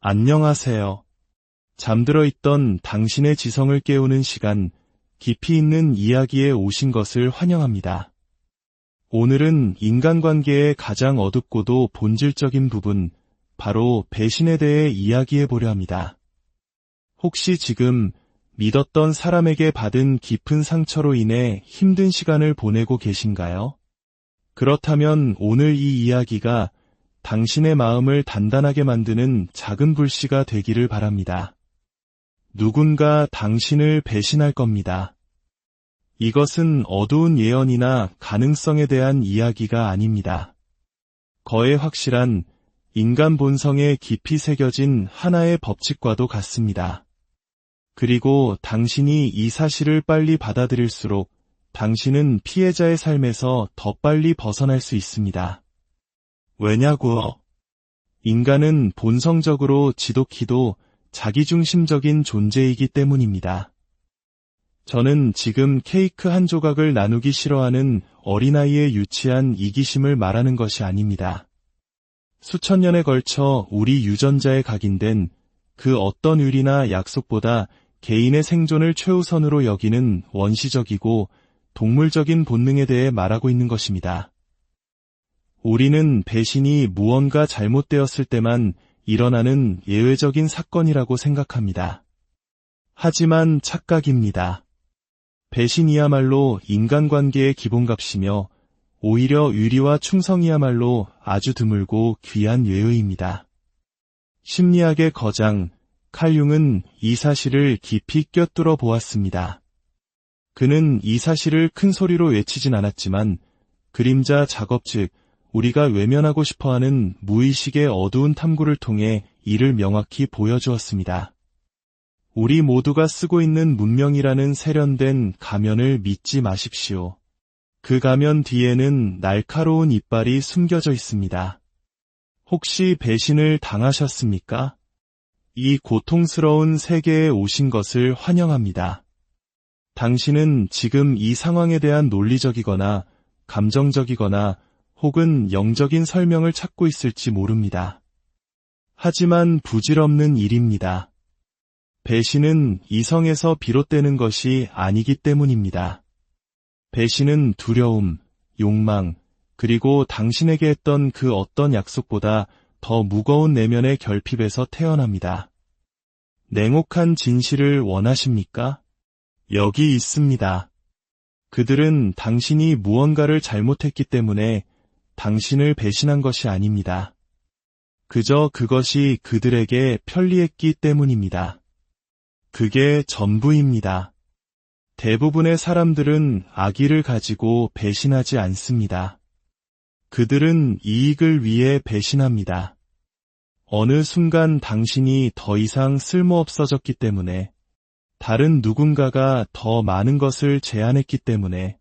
안녕하세요. 잠들어 있던 당신의 지성을 깨우는 시간, 깊이 있는 이야기에 오신 것을 환영합니다. 오늘은 인간관계의 가장 어둡고도 본질적인 부분, 바로 배신에 대해 이야기해 보려 합니다. 혹시 지금 믿었던 사람에게 받은 깊은 상처로 인해 힘든 시간을 보내고 계신가요? 그렇다면 오늘 이 이야기가 당신의 마음을 단단하게 만드는 작은 불씨가 되기를 바랍니다. 누군가 당신을 배신할 겁니다. 이것은 어두운 예언이나 가능성에 대한 이야기가 아닙니다. 거의 확실한 인간 본성에 깊이 새겨진 하나의 법칙과도 같습니다. 그리고 당신이 이 사실을 빨리 받아들일수록 당신은 피해자의 삶에서 더 빨리 벗어날 수 있습니다. 왜냐고요? 인간은 본성적으로 지독히도 자기중심적인 존재이기 때문입니다. 저는 지금 케이크 한 조각을 나누기 싫어하는 어린아이의 유치한 이기심을 말하는 것이 아닙니다. 수천 년에 걸쳐 우리 유전자에 각인된 그 어떤 의리나 약속보다 개인의 생존을 최우선으로 여기는 원시적이고 동물적인 본능에 대해 말하고 있는 것입니다. 우리는 배신이 무언가 잘못되었을 때만 일어나는 예외적인 사건이라고 생각합니다. 하지만 착각입니다. 배신이야말로 인간관계의 기본값이며 오히려 의리와 충성이야말로 아주 드물고 귀한 예의입니다. 심리학의 거장 칼 융은 이 사실을 깊이 꿰뚫어 보았습니다. 그는 이 사실을 큰 소리로 외치진 않았지만 그림자 작업 즉 우리가 외면하고 싶어하는 무의식의 어두운 탐구를 통해 이를 명확히 보여주었습니다. 우리 모두가 쓰고 있는 문명이라는 세련된 가면을 믿지 마십시오. 그 가면 뒤에는 날카로운 이빨이 숨겨져 있습니다. 혹시 배신을 당하셨습니까? 이 고통스러운 세계에 오신 것을 환영합니다. 당신은 지금 이 상황에 대한 논리적이거나 감정적이거나 혹은 영적인 설명을 찾고 있을지 모릅니다. 하지만 부질없는 일입니다. 배신은 이성에서 비롯되는 것이 아니기 때문입니다. 배신은 두려움, 욕망, 그리고 당신에게 했던 그 어떤 약속보다 더 무거운 내면의 결핍에서 태어납니다. 냉혹한 진실을 원하십니까? 여기 있습니다. 그들은 당신이 무언가를 잘못했기 때문에 당신을 배신한 것이 아닙니다. 그저 그것이 그들에게 편리했기 때문입니다. 그게 전부입니다. 대부분의 사람들은 악의를 가지고 배신하지 않습니다. 그들은 이익을 위해 배신합니다. 어느 순간 당신이 더 이상 쓸모없어졌기 때문에, 다른 누군가가 더 많은 것을 제안했기 때문에,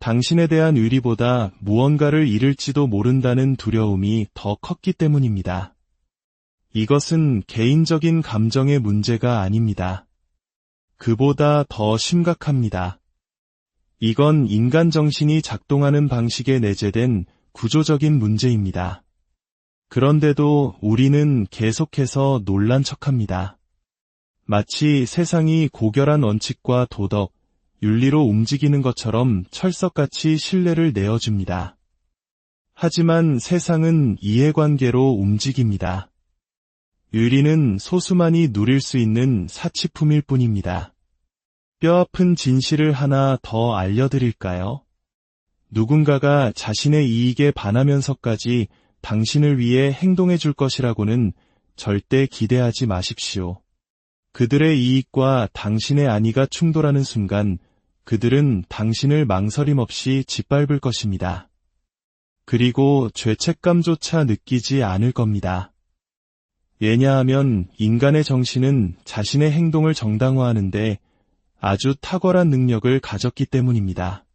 당신에 대한 의리보다 무언가를 잃을지도 모른다는 두려움이 더 컸기 때문입니다. 이것은 개인적인 감정의 문제가 아닙니다. 그보다 더 심각합니다. 이건 인간 정신이 작동하는 방식에 내재된 구조적인 문제입니다. 그런데도 우리는 계속해서 놀란 척합니다. 마치 세상이 고결한 원칙과 도덕, 윤리로 움직이는 것처럼 철석같이 신뢰를 내어줍니다. 하지만 세상은 이해관계로 움직입니다. 윤리는 소수만이 누릴 수 있는 사치품일 뿐입니다. 뼈아픈 진실을 하나 더 알려드릴까요? 누군가가 자신의 이익에 반하면서까지 당신을 위해 행동해 줄 것이라고는 절대 기대하지 마십시오. 그들의 이익과 당신의 안위가 충돌하는 순간 그들은 당신을 망설임 없이 짓밟을 것입니다. 그리고 죄책감조차 느끼지 않을 겁니다. 왜냐하면 인간의 정신은 자신의 행동을 정당화하는데 아주 탁월한 능력을 가졌기 때문입니다.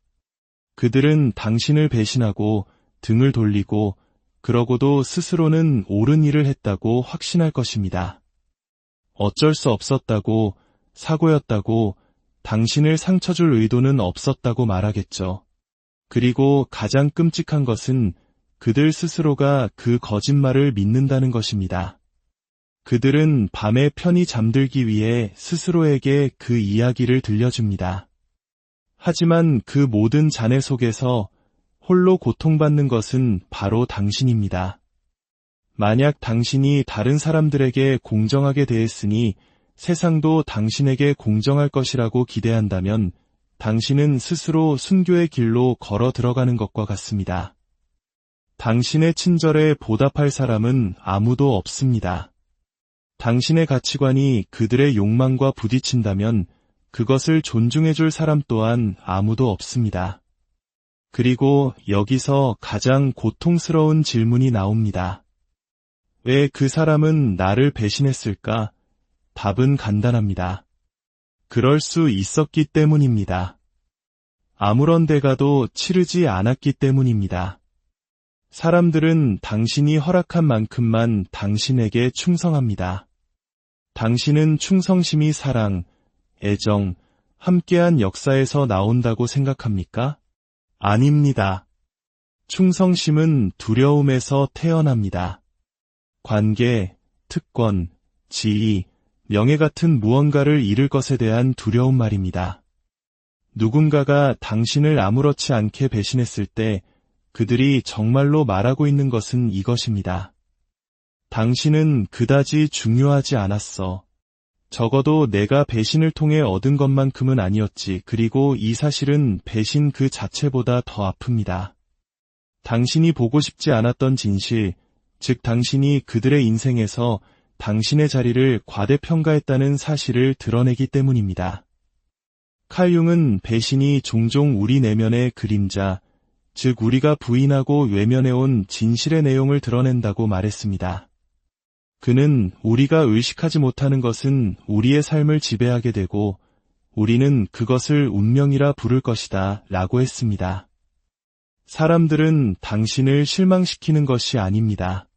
그들은 당신을 배신하고 등을 돌리고 그러고도 스스로는 옳은 일을 했다고 확신할 것입니다. 어쩔 수 없었다고, 사고였다고, 당신을 상처 줄 의도는 없었다고 말하겠죠. 그리고 가장 끔찍한 것은 그들 스스로가 그 거짓말을 믿는다는 것입니다. 그들은 밤에 편히 잠들기 위해 스스로에게 그 이야기를 들려줍니다. 하지만 그 모든 잔해 속에서 홀로 고통받는 것은 바로 당신입니다. 만약 당신이 다른 사람들에게 공정하게 대했으니 세상도 당신에게 공정할 것이라고 기대한다면 당신은 스스로 순교의 길로 걸어 들어가는 것과 같습니다. 당신의 친절에 보답할 사람은 아무도 없습니다. 당신의 가치관이 그들의 욕망과 부딪힌다면 그것을 존중해줄 사람 또한 아무도 없습니다. 그리고 여기서 가장 고통스러운 질문이 나옵니다. 왜 그 사람은 나를 배신했을까? 답은 간단합니다. 그럴 수 있었기 때문입니다. 아무런 대가도 치르지 않았기 때문입니다. 사람들은 당신이 허락한 만큼만 당신에게 충성합니다. 당신은 충성심이 사랑, 애정, 함께한 역사에서 나온다고 생각합니까? 아닙니다. 충성심은 두려움에서 태어납니다. 관계, 특권, 지위, 명예 같은 무언가를 잃을 것에 대한 두려움 말입니다. 누군가가 당신을 아무렇지 않게 배신했을 때 그들이 정말로 말하고 있는 것은 이것입니다. 당신은 그다지 중요하지 않았어. 적어도 내가 배신을 통해 얻은 것만큼은 아니었지. 그리고 이 사실은 배신 그 자체보다 더 아픕니다. 당신이 보고 싶지 않았던 진실, 즉 당신이 그들의 인생에서 당신의 자리를 과대평가했다는 사실을 드러내기 때문입니다. 칼 융은 배신이 종종 우리 내면의 그림자, 즉 우리가 부인하고 외면해온 진실의 내용을 드러낸다고 말했습니다. 그는 우리가 의식하지 못하는 것은 우리의 삶을 지배하게 되고 우리는 그것을 운명이라 부를 것이다 라고 했습니다. 사람들은 당신을 실망시키는 것이 아닙니다.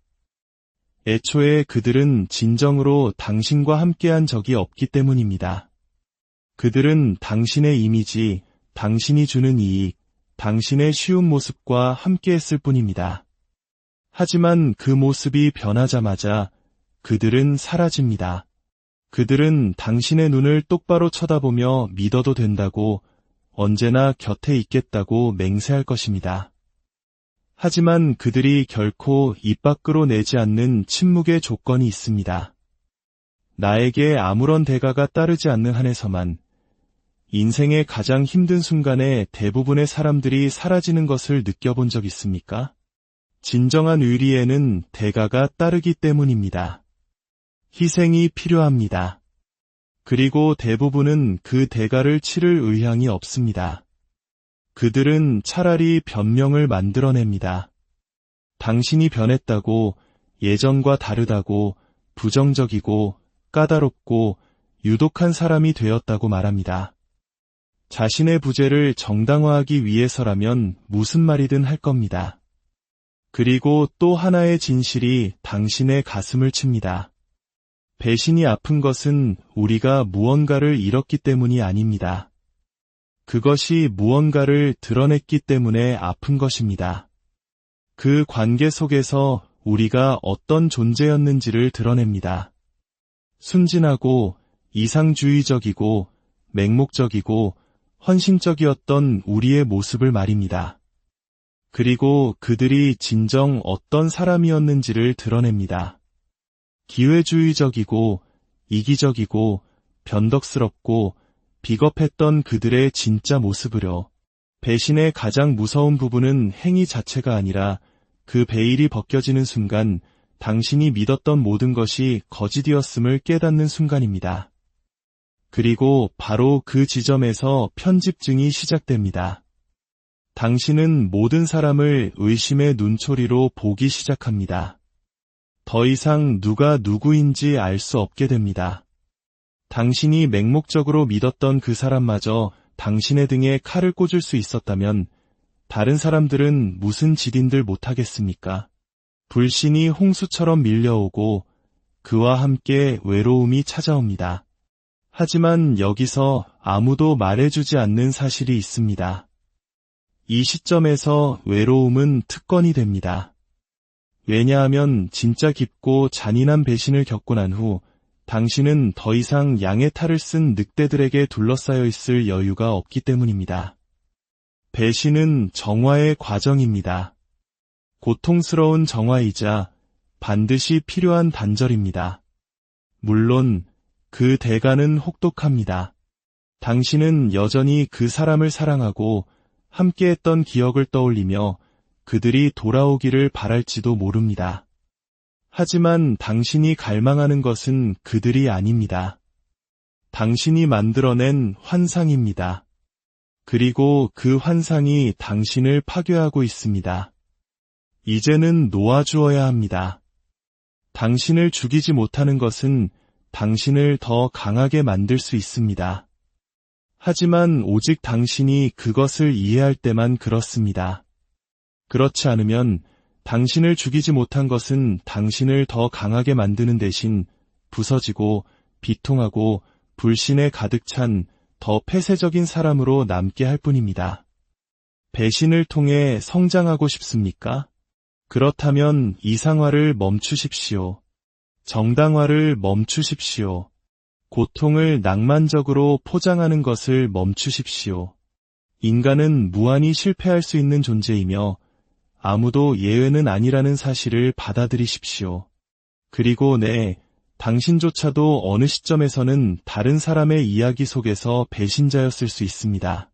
애초에 그들은 진정으로 당신과 함께한 적이 없기 때문입니다. 그들은 당신의 이미지, 당신이 주는 이익, 당신의 쉬운 모습과 함께했을 뿐입니다. 하지만 그 모습이 변하자마자 그들은 사라집니다. 그들은 당신의 눈을 똑바로 쳐다보며 믿어도 된다고, 언제나 곁에 있겠다고 맹세할 것입니다. 하지만 그들이 결코 입 밖으로 내지 않는 침묵의 조건이 있습니다. 나에게 아무런 대가가 따르지 않는 한에서만, 인생의 가장 힘든 순간에 대부분의 사람들이 사라지는 것을 느껴본 적 있습니까? 진정한 의리에는 대가가 따르기 때문입니다. 희생이 필요합니다. 그리고 대부분은 그 대가를 치를 의향이 없습니다. 그들은 차라리 변명을 만들어냅니다. 당신이 변했다고, 예전과 다르다고, 부정적이고, 까다롭고, 유독한 사람이 되었다고 말합니다. 자신의 부재를 정당화하기 위해서라면 무슨 말이든 할 겁니다. 그리고 또 하나의 진실이 당신의 가슴을 칩니다. 배신이 아픈 것은 우리가 무언가를 잃었기 때문이 아닙니다. 그것이 무언가를 드러냈기 때문에 아픈 것입니다. 그 관계 속에서 우리가 어떤 존재였는지를 드러냅니다. 순진하고 이상주의적이고 맹목적이고 헌신적이었던 우리의 모습을 말입니다. 그리고 그들이 진정 어떤 사람이었는지를 드러냅니다. 기회주의적이고 이기적이고 변덕스럽고 비겁했던 그들의 진짜 모습으로. 배신의 가장 무서운 부분은 행위 자체가 아니라 그 베일이 벗겨지는 순간 당신이 믿었던 모든 것이 거짓이었음을 깨닫는 순간입니다. 그리고 바로 그 지점에서 편집증이 시작됩니다. 당신은 모든 사람을 의심의 눈초리로 보기 시작합니다. 더 이상 누가 누구인지 알 수 없게 됩니다. 당신이 맹목적으로 믿었던 그 사람마저 당신의 등에 칼을 꽂을 수 있었다면 다른 사람들은 무슨 지딘들 못하겠습니까? 불신이 홍수처럼 밀려오고 그와 함께 외로움이 찾아옵니다. 하지만 여기서 아무도 말해주지 않는 사실이 있습니다. 이 시점에서 외로움은 특권이 됩니다. 왜냐하면 진짜 깊고 잔인한 배신을 겪고 난 후 당신은 더 이상 양의 탈을 쓴 늑대들에게 둘러싸여 있을 여유가 없기 때문입니다. 배신은 정화의 과정입니다. 고통스러운 정화이자 반드시 필요한 단절입니다. 물론 그 대가는 혹독합니다. 당신은 여전히 그 사람을 사랑하고 함께했던 기억을 떠올리며 그들이 돌아오기를 바랄지도 모릅니다. 하지만 당신이 갈망하는 것은 그들이 아닙니다. 당신이 만들어낸 환상입니다. 그리고 그 환상이 당신을 파괴하고 있습니다. 이제는 놓아주어야 합니다. 당신을 죽이지 못하는 것은 당신을 더 강하게 만들 수 있습니다. 하지만 오직 당신이 그것을 이해할 때만 그렇습니다. 그렇지 않으면 당신을 죽이지 못한 것은 당신을 더 강하게 만드는 대신 부서지고 비통하고 불신에 가득 찬 더 폐쇄적인 사람으로 남게 할 뿐입니다. 배신을 통해 성장하고 싶습니까? 그렇다면 이상화를 멈추십시오. 정당화를 멈추십시오. 고통을 낭만적으로 포장하는 것을 멈추십시오. 인간은 무한히 실패할 수 있는 존재이며 아무도 예외는 아니라는 사실을 받아들이십시오. 그리고 당신조차도 어느 시점에서는 다른 사람의 이야기 속에서 배신자였을 수 있습니다.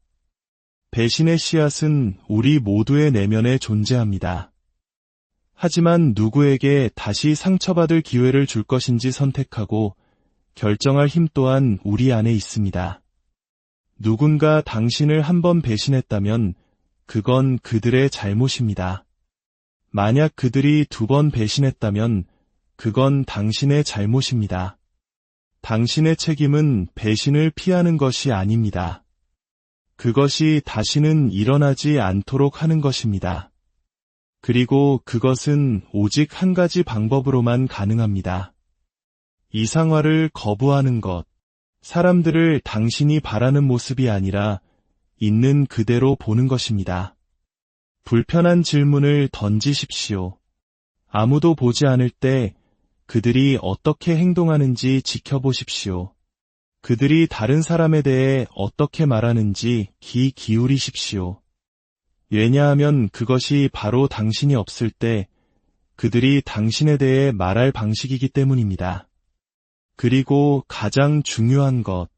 배신의 씨앗은 우리 모두의 내면에 존재합니다. 하지만 누구에게 다시 상처받을 기회를 줄 것인지 선택하고 결정할 힘 또한 우리 안에 있습니다. 누군가 당신을 한 번 배신했다면 그건 그들의 잘못입니다. 만약 그들이 2번 배신했다면 그건 당신의 잘못입니다. 당신의 책임은 배신을 피하는 것이 아닙니다. 그것이 다시는 일어나지 않도록 하는 것입니다. 그리고 그것은 오직 한 가지 방법으로만 가능합니다. 이상화를 거부하는 것. 사람들을 당신이 바라는 모습이 아니라 있는 그대로 보는 것입니다. 불편한 질문을 던지십시오. 아무도 보지 않을 때 그들이 어떻게 행동하는지 지켜보십시오. 그들이 다른 사람에 대해 어떻게 말하는지 귀 기울이십시오. 왜냐하면 그것이 바로 당신이 없을 때 그들이 당신에 대해 말할 방식이기 때문입니다. 그리고 가장 중요한 것,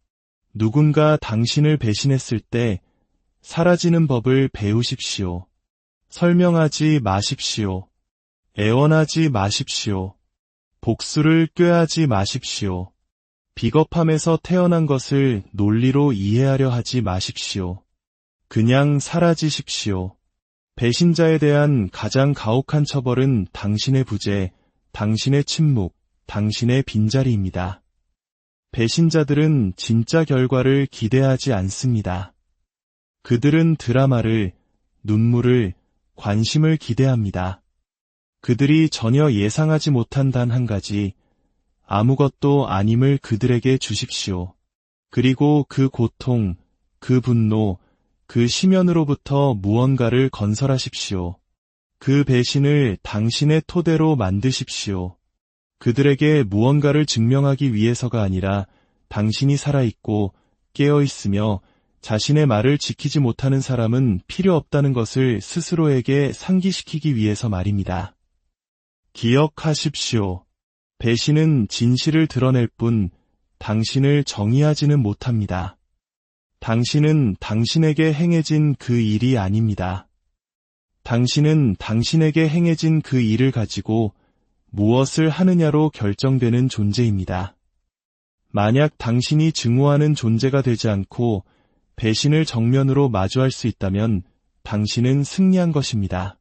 누군가 당신을 배신했을 때 사라지는 법을 배우십시오. 설명하지 마십시오. 애원하지 마십시오. 복수를 꾀하지 마십시오. 비겁함에서 태어난 것을 논리로 이해하려 하지 마십시오. 그냥 사라지십시오. 배신자에 대한 가장 가혹한 처벌은 당신의 부재, 당신의 침묵, 당신의 빈자리입니다. 배신자들은 진짜 결과를 기대하지 않습니다. 그들은 드라마를, 눈물을, 관심을 기대합니다. 그들이 전혀 예상하지 못한 단 한 가지, 아무것도 아님을 그들에게 주십시오. 그리고 그 고통, 그 분노, 그 심연으로부터 무언가를 건설하십시오. 그 배신을 당신의 토대로 만드십시오. 그들에게 무언가를 증명하기 위해서가 아니라 당신이 살아있고 깨어있으며 자신의 말을 지키지 못하는 사람은 필요 없다는 것을 스스로에게 상기시키기 위해서 말입니다. 기억하십시오. 배신은 진실을 드러낼 뿐 당신을 정의하지는 못합니다. 당신은 당신에게 행해진 그 일이 아닙니다. 당신은 당신에게 행해진 그 일을 가지고 무엇을 하느냐로 결정되는 존재입니다. 만약 당신이 증오하는 존재가 되지 않고 배신을 정면으로 마주할 수 있다면 당신은 승리한 것입니다.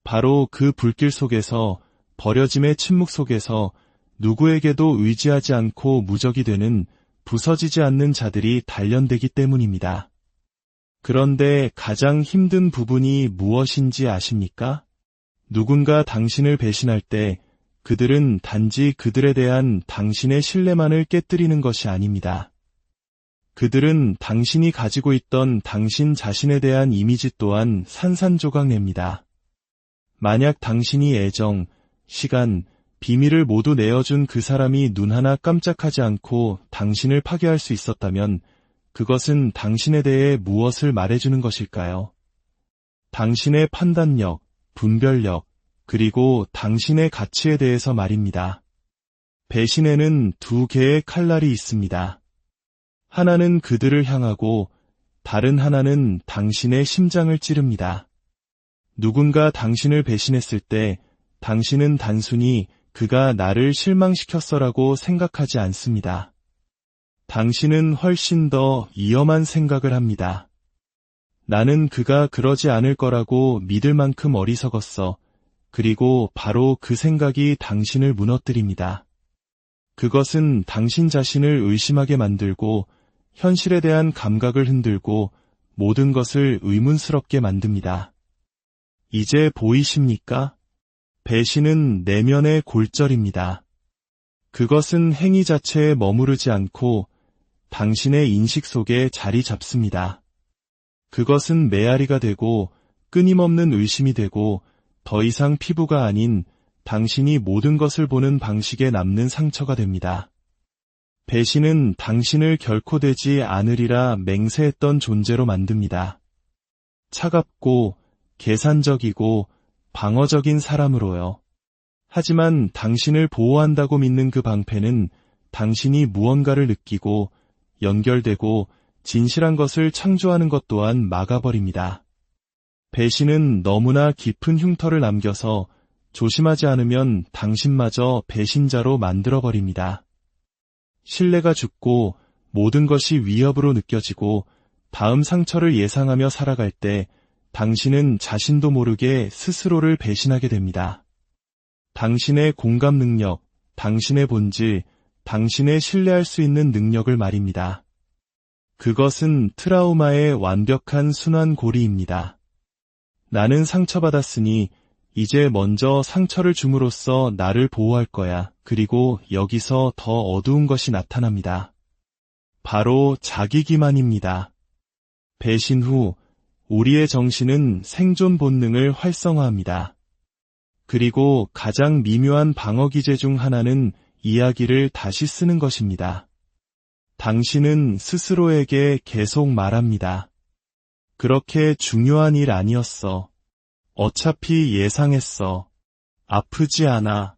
바로 그 불길 속에서, 버려짐의 침묵 속에서 누구에게도 의지하지 않고 무적이 되는, 부서지지 않는 자들이 단련되기 때문입니다. 그런데 가장 힘든 부분이 무엇인지 아십니까? 누군가 당신을 배신할 때 그들은 단지 그들에 대한 당신의 신뢰만을 깨뜨리는 것이 아닙니다. 그들은 당신이 가지고 있던 당신 자신에 대한 이미지 또한 산산조각 냅니다. 만약 당신이 애정, 시간, 비밀을 모두 내어준 그 사람이 눈 하나 깜짝하지 않고 당신을 파괴할 수 있었다면 그것은 당신에 대해 무엇을 말해주는 것일까요? 당신의 판단력, 분별력, 그리고 당신의 가치에 대해서 말입니다. 배신에는 두 개의 칼날이 있습니다. 하나는 그들을 향하고 다른 하나는 당신의 심장을 찌릅니다. 누군가 당신을 배신했을 때 당신은 단순히 그가 나를 실망시켰어라고 생각하지 않습니다. 당신은 훨씬 더 위험한 생각을 합니다. 나는 그가 그러지 않을 거라고 믿을 만큼 어리석었어. 그리고 바로 그 생각이 당신을 무너뜨립니다. 그것은 당신 자신을 의심하게 만들고 현실에 대한 감각을 흔들고 모든 것을 의문스럽게 만듭니다. 이제 보이십니까? 배신은 내면의 골절입니다. 그것은 행위 자체에 머무르지 않고 당신의 인식 속에 자리 잡습니다. 그것은 메아리가 되고 끊임없는 의심이 되고 더 이상 피부가 아닌 당신이 모든 것을 보는 방식에 남는 상처가 됩니다. 배신은 당신을 결코 되지 않으리라 맹세했던 존재로 만듭니다. 차갑고 계산적이고 방어적인 사람으로요. 하지만 당신을 보호한다고 믿는 그 방패는 당신이 무언가를 느끼고 연결되고 진실한 것을 창조하는 것 또한 막아버립니다. 배신은 너무나 깊은 흉터를 남겨서 조심하지 않으면 당신마저 배신자로 만들어버립니다. 신뢰가 죽고 모든 것이 위협으로 느껴지고 다음 상처를 예상하며 살아갈 때 당신은 자신도 모르게 스스로를 배신하게 됩니다. 당신의 공감 능력, 당신의 본질, 당신의 신뢰할 수 있는 능력을 말입니다. 그것은 트라우마의 완벽한 순환고리입니다. 나는 상처받았으니 이제 먼저 상처를 줌으로써 나를 보호할 거야. 그리고 여기서 더 어두운 것이 나타납니다. 바로 자기 기만입니다. 배신 후 우리의 정신은 생존 본능을 활성화합니다. 그리고 가장 미묘한 방어 기제 중 하나는 이야기를 다시 쓰는 것입니다. 당신은 스스로에게 계속 말합니다. 그렇게 중요한 일 아니었어. 어차피 예상했어. 아프지 않아.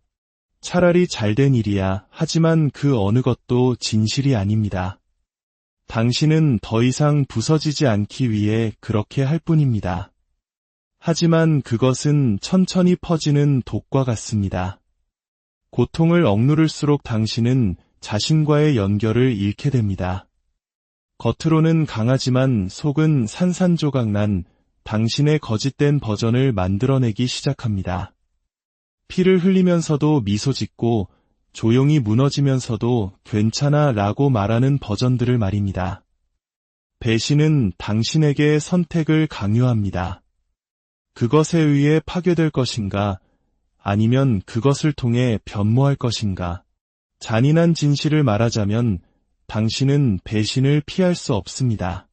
차라리 잘된 일이야. 하지만 그 어느 것도 진실이 아닙니다. 당신은 더 이상 부서지지 않기 위해 그렇게 할 뿐입니다. 하지만 그것은 천천히 퍼지는 독과 같습니다. 고통을 억누를수록 당신은 자신과의 연결을 잃게 됩니다. 겉으로는 강하지만 속은 산산조각난 당신의 거짓된 버전을 만들어내기 시작합니다. 피를 흘리면서도 미소 짓고 조용히 무너지면서도 괜찮아 라고 말하는 버전들을 말입니다. 배신은 당신에게 선택을 강요합니다. 그것에 의해 파괴될 것인가, 아니면 그것을 통해 변모할 것인가. 잔인한 진실을 말하자면 당신은 배신을 피할 수 없습니다.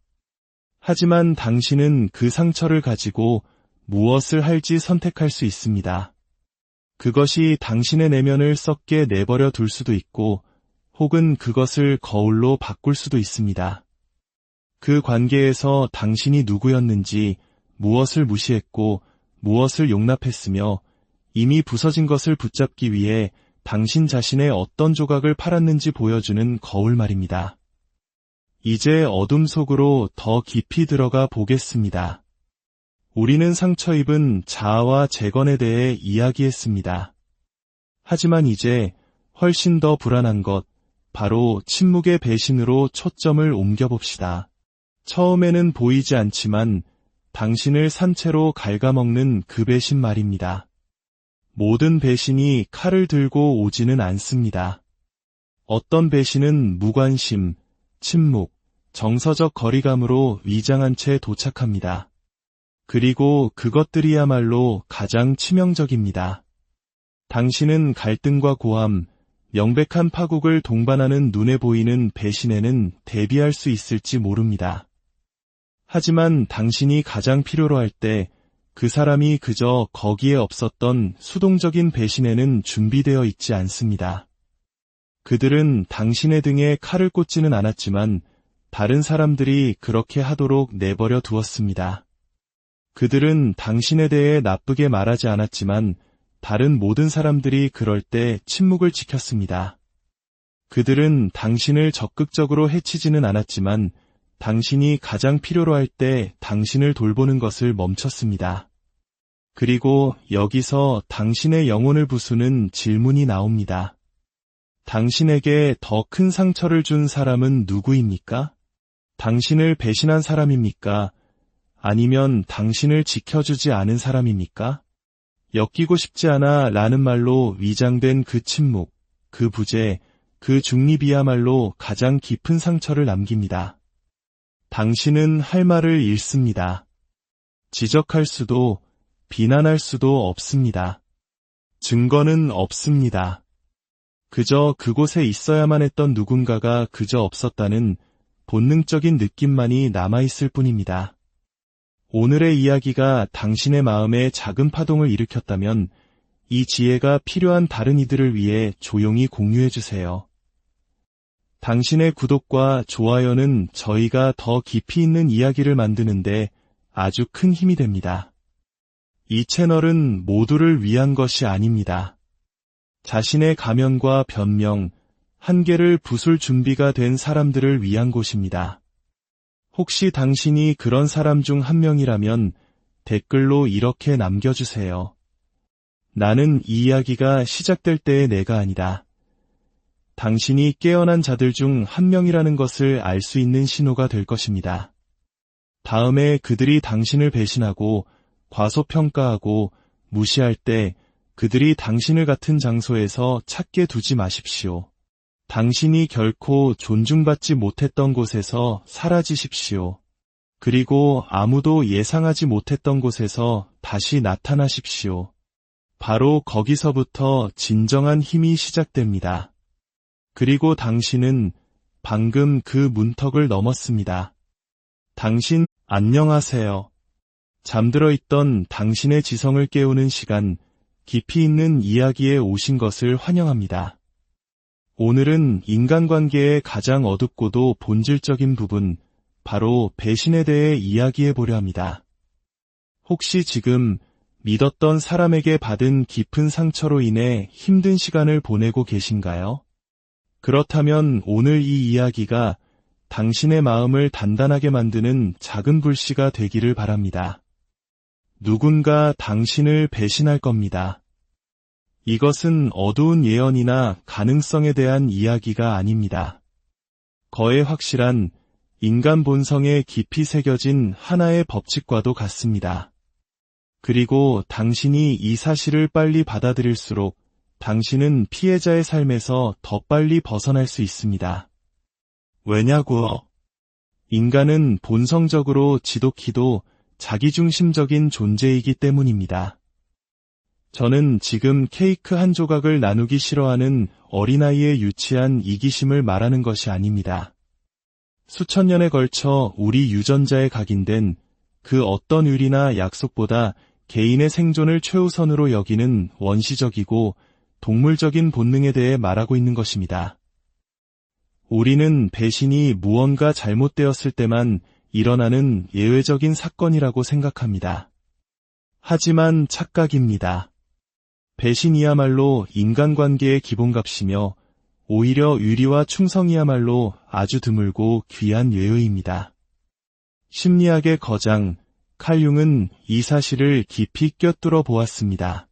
하지만 당신은 그 상처를 가지고 무엇을 할지 선택할 수 있습니다. 그것이 당신의 내면을 썩게 내버려 둘 수도 있고, 혹은 그것을 거울로 바꿀 수도 있습니다. 그 관계에서 당신이 누구였는지, 무엇을 무시했고, 무엇을 용납했으며, 이미 부서진 것을 붙잡기 위해 당신 자신의 어떤 조각을 팔았는지 보여주는 거울 말입니다. 이제 어둠 속으로 더 깊이 들어가 보겠습니다. 우리는 상처 입은 자아와 재건에 대해 이야기했습니다. 하지만 이제 훨씬 더 불안한 것, 바로 침묵의 배신으로 초점을 옮겨봅시다. 처음에는 보이지 않지만 당신을 산채로 갉아먹는 그 배신 말입니다. 모든 배신이 칼을 들고 오지는 않습니다. 어떤 배신은 무관심, 침묵, 정서적 거리감으로 위장한 채 도착합니다. 그리고 그것들이야말로 가장 치명적입니다. 당신은 갈등과 고함, 명백한 파국을 동반하는 눈에 보이는 배신에는 대비할 수 있을지 모릅니다. 하지만 당신이 가장 필요로 할 때 그 사람이 그저 거기에 없었던 수동적인 배신에는 준비되어 있지 않습니다. 그들은 당신의 등에 칼을 꽂지는 않았지만 다른 사람들이 그렇게 하도록 내버려 두었습니다. 그들은 당신에 대해 나쁘게 말하지 않았지만 다른 모든 사람들이 그럴 때 침묵을 지켰습니다. 그들은 당신을 적극적으로 해치지는 않았지만 당신이 가장 필요로 할 때 당신을 돌보는 것을 멈췄습니다. 그리고 여기서 당신의 영혼을 부수는 질문이 나옵니다. 당신에게 더 큰 상처를 준 사람은 누구입니까? 당신을 배신한 사람입니까? 아니면 당신을 지켜주지 않은 사람입니까? 엮이고 싶지 않아 라는 말로 위장된 그 침묵, 그 부재, 그 중립이야말로 가장 깊은 상처를 남깁니다. 당신은 할 말을 잃습니다. 지적할 수도, 비난할 수도 없습니다. 증거는 없습니다. 그저 그곳에 있어야만 했던 누군가가 그저 없었다는 본능적인 느낌만이 남아있을 뿐입니다. 오늘의 이야기가 당신의 마음에 작은 파동을 일으켰다면 이 지혜가 필요한 다른 이들을 위해 조용히 공유해주세요. 당신의 구독과 좋아요는 저희가 더 깊이 있는 이야기를 만드는데 아주 큰 힘이 됩니다. 이 채널은 모두를 위한 것이 아닙니다. 자신의 가면과 변명, 한계를 부술 준비가 된 사람들을 위한 곳입니다. 혹시 당신이 그런 사람 중 한 명이라면 댓글로 이렇게 남겨주세요. 나는 이 이야기가 시작될 때의 내가 아니다. 당신이 깨어난 자들 중 한 명이라는 것을 알 수 있는 신호가 될 것입니다. 다음에 그들이 당신을 배신하고 과소평가하고 무시할 때 그들이 당신을 같은 장소에서 찾게 두지 마십시오. 당신이 결코 존중받지 못했던 곳에서 사라지십시오. 그리고 아무도 예상하지 못했던 곳에서 다시 나타나십시오. 바로 거기서부터 진정한 힘이 시작됩니다. 그리고 당신은 방금 그 문턱을 넘었습니다. 당신, 안녕하세요. 잠들어 있던 당신의 지성을 깨우는 시간, 깊이 있는 이야기에 오신 것을 환영합니다. 오늘은 인간관계의 가장 어둡고도 본질적인 부분, 바로 배신에 대해 이야기해 보려 합니다. 혹시 지금 믿었던 사람에게 받은 깊은 상처로 인해 힘든 시간을 보내고 계신가요? 그렇다면 오늘 이 이야기가 당신의 마음을 단단하게 만드는 작은 불씨가 되기를 바랍니다. 누군가 당신을 배신할 겁니다. 이것은 어두운 예언이나 가능성에 대한 이야기가 아닙니다. 거의 확실한 인간 본성에 깊이 새겨진 하나의 법칙과도 같습니다. 그리고 당신이 이 사실을 빨리 받아들일수록 당신은 피해자의 삶에서 더 빨리 벗어날 수 있습니다. 왜냐고요? 인간은 본성적으로 지독히도 자기중심적인 존재이기 때문입니다. 저는 지금 케이크 한 조각을 나누기 싫어하는 어린아이의 유치한 이기심을 말하는 것이 아닙니다. 수천 년에 걸쳐 우리 유전자에 각인된 그 어떤 의리나 약속보다 개인의 생존을 최우선으로 여기는 원시적이고 동물적인 본능에 대해 말하고 있는 것입니다. 우리는 배신이 무언가 잘못되었을 때만 일어나는 예외적인 사건이라고 생각합니다. 하지만 착각입니다. 배신이야말로 인간관계의 기본값이며 오히려 의리와 충성이야말로 아주 드물고 귀한 예의입니다. 심리학의 거장 칼 융은 이 사실을 깊이 꿰뚫어 보았습니다.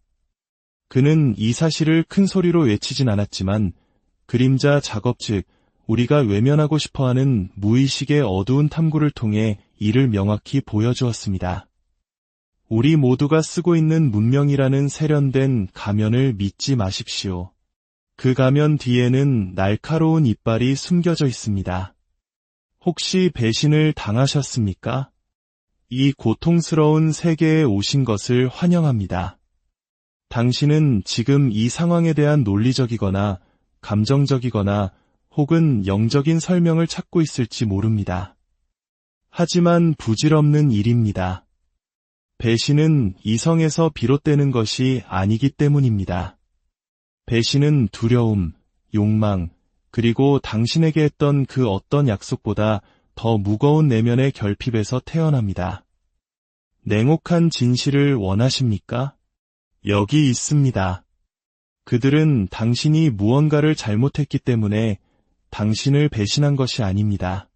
그는 이 사실을 큰 소리로 외치진 않았지만 그림자 작업 즉 우리가 외면하고 싶어하는 무의식의 어두운 탐구를 통해 이를 명확히 보여주었습니다. 우리 모두가 쓰고 있는 문명이라는 세련된 가면을 믿지 마십시오. 그 가면 뒤에는 날카로운 이빨이 숨겨져 있습니다. 혹시 배신을 당하셨습니까? 이 고통스러운 세계에 오신 것을 환영합니다. 당신은 지금 이 상황에 대한 논리적이거나 감정적이거나 혹은 영적인 설명을 찾고 있을지 모릅니다. 하지만 부질없는 일입니다. 배신은 이성에서 비롯되는 것이 아니기 때문입니다. 배신은 두려움, 욕망, 그리고 당신에게 했던 그 어떤 약속보다 더 무거운 내면의 결핍에서 태어납니다. 냉혹한 진실을 원하십니까? 여기 있습니다. 그들은 당신이 무언가를 잘못했기 때문에 당신을 배신한 것이 아닙니다.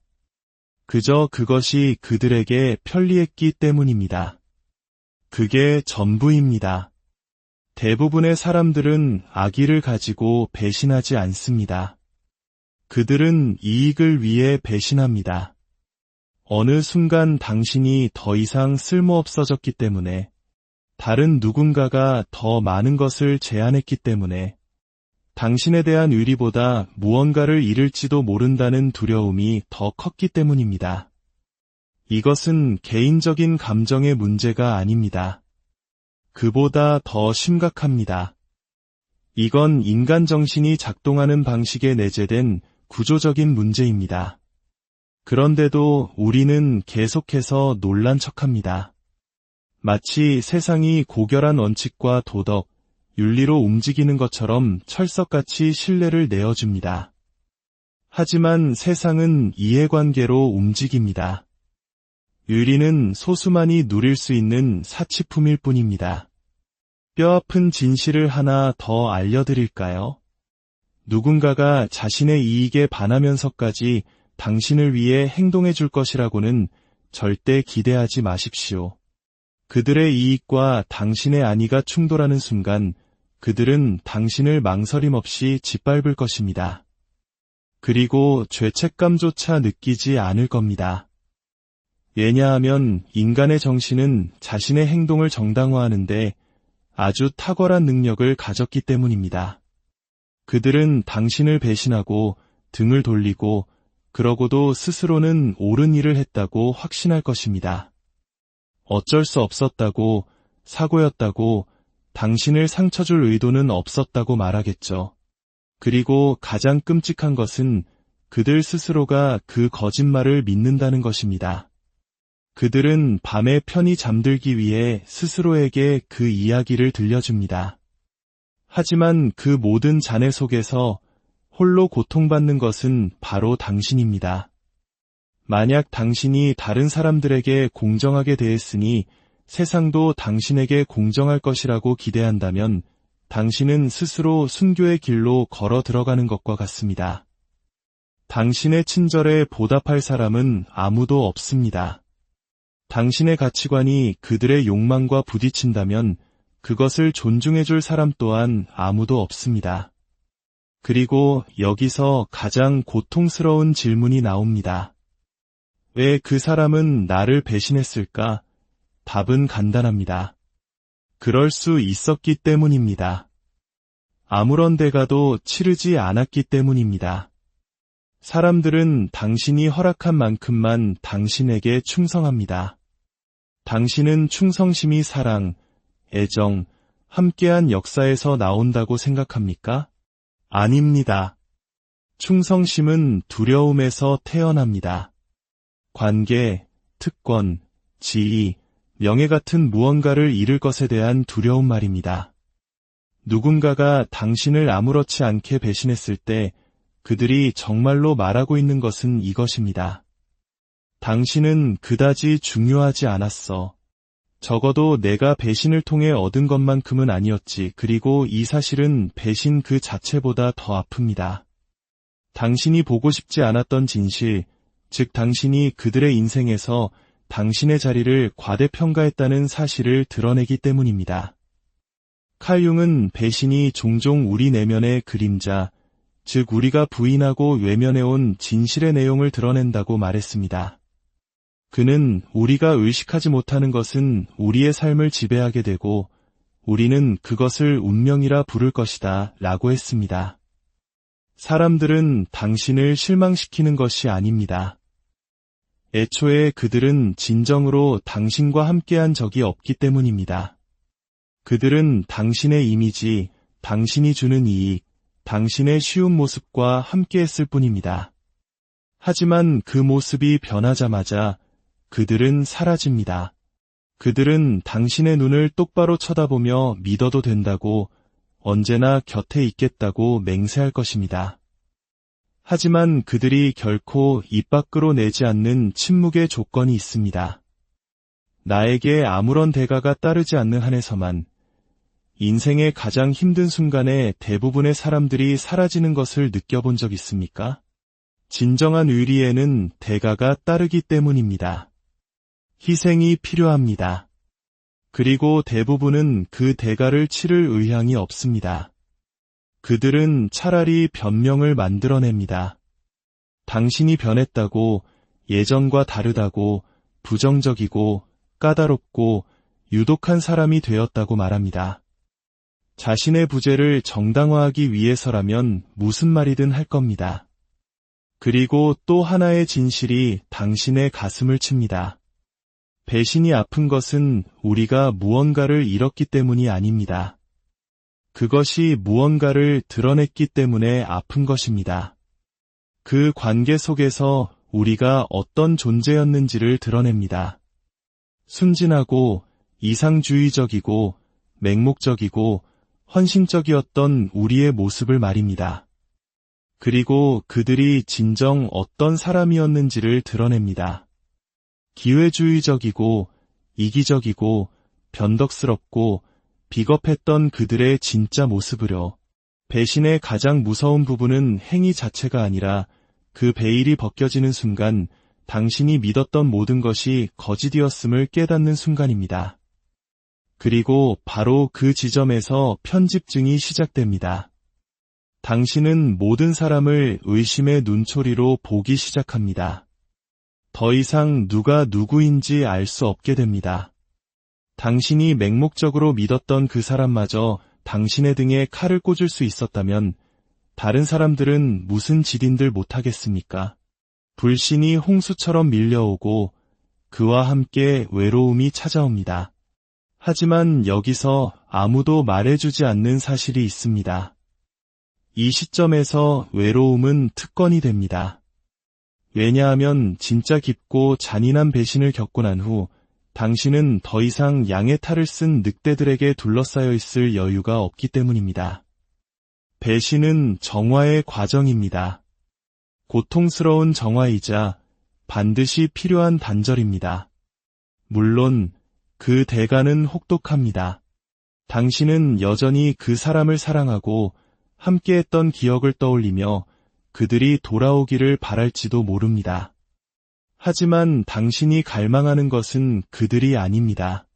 그저 그것이 그들에게 편리했기 때문입니다. 그게 전부입니다. 대부분의 사람들은 악의를 가지고 배신하지 않습니다. 그들은 이익을 위해 배신합니다. 어느 순간 당신이 더 이상 쓸모없어졌기 때문에, 다른 누군가가 더 많은 것을 제안했기 때문에, 당신에 대한 의리보다 무언가를 잃을지도 모른다는 두려움이 더 컸기 때문입니다. 이것은 개인적인 감정의 문제가 아닙니다. 그보다 더 심각합니다. 이건 인간 정신이 작동하는 방식에 내재된 구조적인 문제입니다. 그런데도 우리는 계속해서 놀란 척합니다. 마치 세상이 고결한 원칙과 도덕, 윤리로 움직이는 것처럼 철석같이 신뢰를 내어줍니다. 하지만 세상은 이해관계로 움직입니다. 윤리는 소수만이 누릴 수 있는 사치품일 뿐입니다. 뼈아픈 진실을 하나 더 알려드릴까요? 누군가가 자신의 이익에 반하면서까지 당신을 위해 행동해 줄 것이라고는 절대 기대하지 마십시오. 그들의 이익과 당신의 안위가 충돌하는 순간 그들은 당신을 망설임 없이 짓밟을 것입니다. 그리고 죄책감조차 느끼지 않을 겁니다. 왜냐하면 인간의 정신은 자신의 행동을 정당화하는데 아주 탁월한 능력을 가졌기 때문입니다. 그들은 당신을 배신하고 등을 돌리고 그러고도 스스로는 옳은 일을 했다고 확신할 것입니다. 어쩔 수 없었다고, 사고였다고, 당신을 상처 줄 의도는 없었다고 말하겠죠. 그리고 가장 끔찍한 것은 그들 스스로가 그 거짓말을 믿는다는 것입니다. 그들은 밤에 편히 잠들기 위해 스스로에게 그 이야기를 들려줍니다. 하지만 그 모든 잔해 속에서 홀로 고통받는 것은 바로 당신입니다. 만약 당신이 다른 사람들에게 공정하게 대했으니 세상도 당신에게 공정할 것이라고 기대한다면 당신은 스스로 순교의 길로 걸어 들어가는 것과 같습니다. 당신의 친절에 보답할 사람은 아무도 없습니다. 당신의 가치관이 그들의 욕망과 부딪힌다면 그것을 존중해줄 사람 또한 아무도 없습니다. 그리고 여기서 가장 고통스러운 질문이 나옵니다. 왜 그 사람은 나를 배신했을까? 답은 간단합니다. 그럴 수 있었기 때문입니다. 아무런 대가도 치르지 않았기 때문입니다. 사람들은 당신이 허락한 만큼만 당신에게 충성합니다. 당신은 충성심이 사랑, 애정, 함께한 역사에서 나온다고 생각합니까? 아닙니다. 충성심은 두려움에서 태어납니다. 관계, 특권, 지위, 명예 같은 무언가를 잃을 것에 대한 두려움 말입니다. 누군가가 당신을 아무렇지 않게 배신했을 때 그들이 정말로 말하고 있는 것은 이것입니다. 당신은 그다지 중요하지 않았어. 적어도 내가 배신을 통해 얻은 것만큼은 아니었지. 그리고 이 사실은 배신 그 자체보다 더 아픕니다. 당신이 보고 싶지 않았던 진실, 즉 당신이 그들의 인생에서 당신의 자리를 과대평가했다는 사실을 드러내기 때문입니다. 칼 융은 배신이 종종 우리 내면의 그림자, 즉 우리가 부인하고 외면해온 진실의 내용을 드러낸다고 말했습니다. 그는 우리가 의식하지 못하는 것은 우리의 삶을 지배하게 되고 우리는 그것을 운명이라 부를 것이다 라고 했습니다. 사람들은 당신을 실망시키는 것이 아닙니다. 애초에 그들은 진정으로 당신과 함께한 적이 없기 때문입니다. 그들은 당신의 이미지, 당신이 주는 이익, 당신의 쉬운 모습과 함께했을 뿐입니다. 하지만 그 모습이 변하자마자 그들은 사라집니다. 그들은 당신의 눈을 똑바로 쳐다보며 믿어도 된다고, 언제나 곁에 있겠다고 맹세할 것입니다. 하지만 그들이 결코 입 밖으로 내지 않는 침묵의 조건이 있습니다. 나에게 아무런 대가가 따르지 않는 한에서만 인생의 가장 힘든 순간에 대부분의 사람들이 사라지는 것을 느껴본 적 있습니까? 진정한 의리에는 대가가 따르기 때문입니다. 희생이 필요합니다. 그리고 대부분은 그 대가를 치를 의향이 없습니다. 그들은 차라리 변명을 만들어냅니다. 당신이 변했다고, 예전과 다르다고, 부정적이고, 까다롭고, 유독한 사람이 되었다고 말합니다. 자신의 부재를 정당화하기 위해서라면 무슨 말이든 할 겁니다. 그리고 또 하나의 진실이 당신의 가슴을 칩니다. 배신이 아픈 것은 우리가 무언가를 잃었기 때문이 아닙니다. 그것이 무언가를 드러냈기 때문에 아픈 것입니다. 그 관계 속에서 우리가 어떤 존재였는지를 드러냅니다. 순진하고 이상주의적이고 맹목적이고 헌신적이었던 우리의 모습을 말입니다. 그리고 그들이 진정 어떤 사람이었는지를 드러냅니다. 기회주의적이고 이기적이고 변덕스럽고 비겁했던 그들의 진짜 모습으로. 배신의 가장 무서운 부분은 행위 자체가 아니라 그 베일이 벗겨지는 순간 당신이 믿었던 모든 것이 거짓이었음을 깨닫는 순간입니다. 그리고 바로 그 지점에서 편집증이 시작됩니다. 당신은 모든 사람을 의심의 눈초리로 보기 시작합니다. 더 이상 누가 누구인지 알 수 없게 됩니다. 당신이 맹목적으로 믿었던 그 사람마저 당신의 등에 칼을 꽂을 수 있었다면 다른 사람들은 무슨 지딘들 못하겠습니까? 불신이 홍수처럼 밀려오고 그와 함께 외로움이 찾아옵니다. 하지만 여기서 아무도 말해주지 않는 사실이 있습니다. 이 시점에서 외로움은 특권이 됩니다. 왜냐하면 진짜 깊고 잔인한 배신을 겪고 난 후 당신은 더 이상 양의 탈을 쓴 늑대들에게 둘러싸여 있을 여유가 없기 때문입니다. 배신은 정화의 과정입니다. 고통스러운 정화이자 반드시 필요한 단절입니다. 물론 그 대가는 혹독합니다. 당신은 여전히 그 사람을 사랑하고 함께했던 기억을 떠올리며 그들이 돌아오기를 바랄지도 모릅니다. 하지만 당신이 갈망하는 것은 그들이 아닙니다.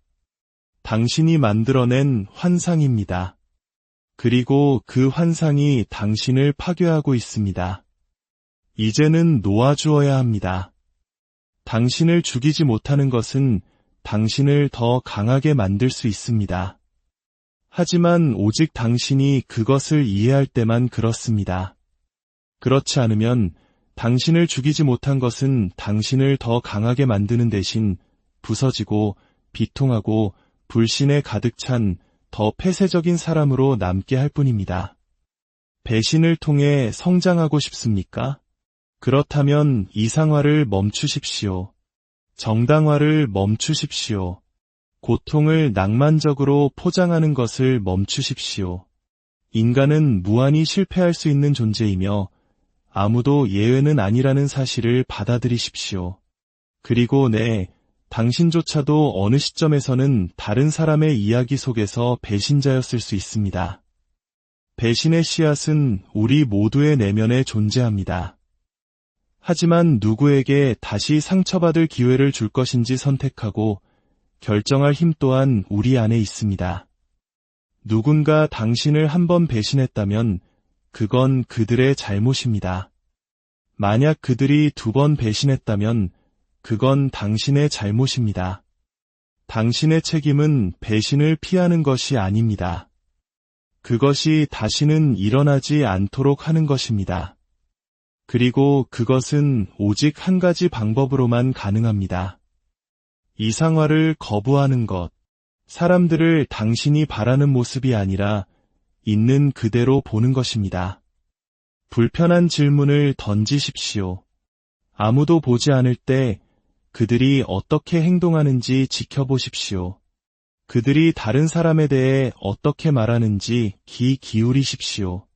당신이 만들어낸 환상입니다. 그리고 그 환상이 당신을 파괴하고 있습니다. 이제는 놓아주어야 합니다. 당신을 죽이지 못하는 것은 당신을 더 강하게 만들 수 있습니다. 하지만 오직 당신이 그것을 이해할 때만 그렇습니다. 그렇지 않으면 당신을 죽이지 못한 것은 당신을 더 강하게 만드는 대신 부서지고 비통하고 불신에 가득 찬 더 폐쇄적인 사람으로 남게 할 뿐입니다. 배신을 통해 성장하고 싶습니까? 그렇다면 이상화를 멈추십시오. 정당화를 멈추십시오. 고통을 낭만적으로 포장하는 것을 멈추십시오. 인간은 무한히 실패할 수 있는 존재이며 아무도 예외는 아니라는 사실을 받아들이십시오. 그리고 당신조차도 어느 시점에서는 다른 사람의 이야기 속에서 배신자였을 수 있습니다. 배신의 씨앗은 우리 모두의 내면에 존재합니다. 하지만 누구에게 다시 상처받을 기회를 줄 것인지 선택하고 결정할 힘 또한 우리 안에 있습니다. 누군가 당신을 한 번 배신했다면 그건 그들의 잘못입니다. 만약 그들이 2번 배신했다면 그건 당신의 잘못입니다. 당신의 책임은 배신을 피하는 것이 아닙니다. 그것이 다시는 일어나지 않도록 하는 것입니다. 그리고 그것은 오직 한 가지 방법으로만 가능합니다. 이상화를 거부하는 것. 사람들을 당신이 바라는 모습이 아니라 있는 그대로 보는 것입니다. 불편한 질문을 던지십시오. 아무도 보지 않을 때 그들이 어떻게 행동하는지 지켜보십시오. 그들이 다른 사람에 대해 어떻게 말하는지 귀 기울이십시오.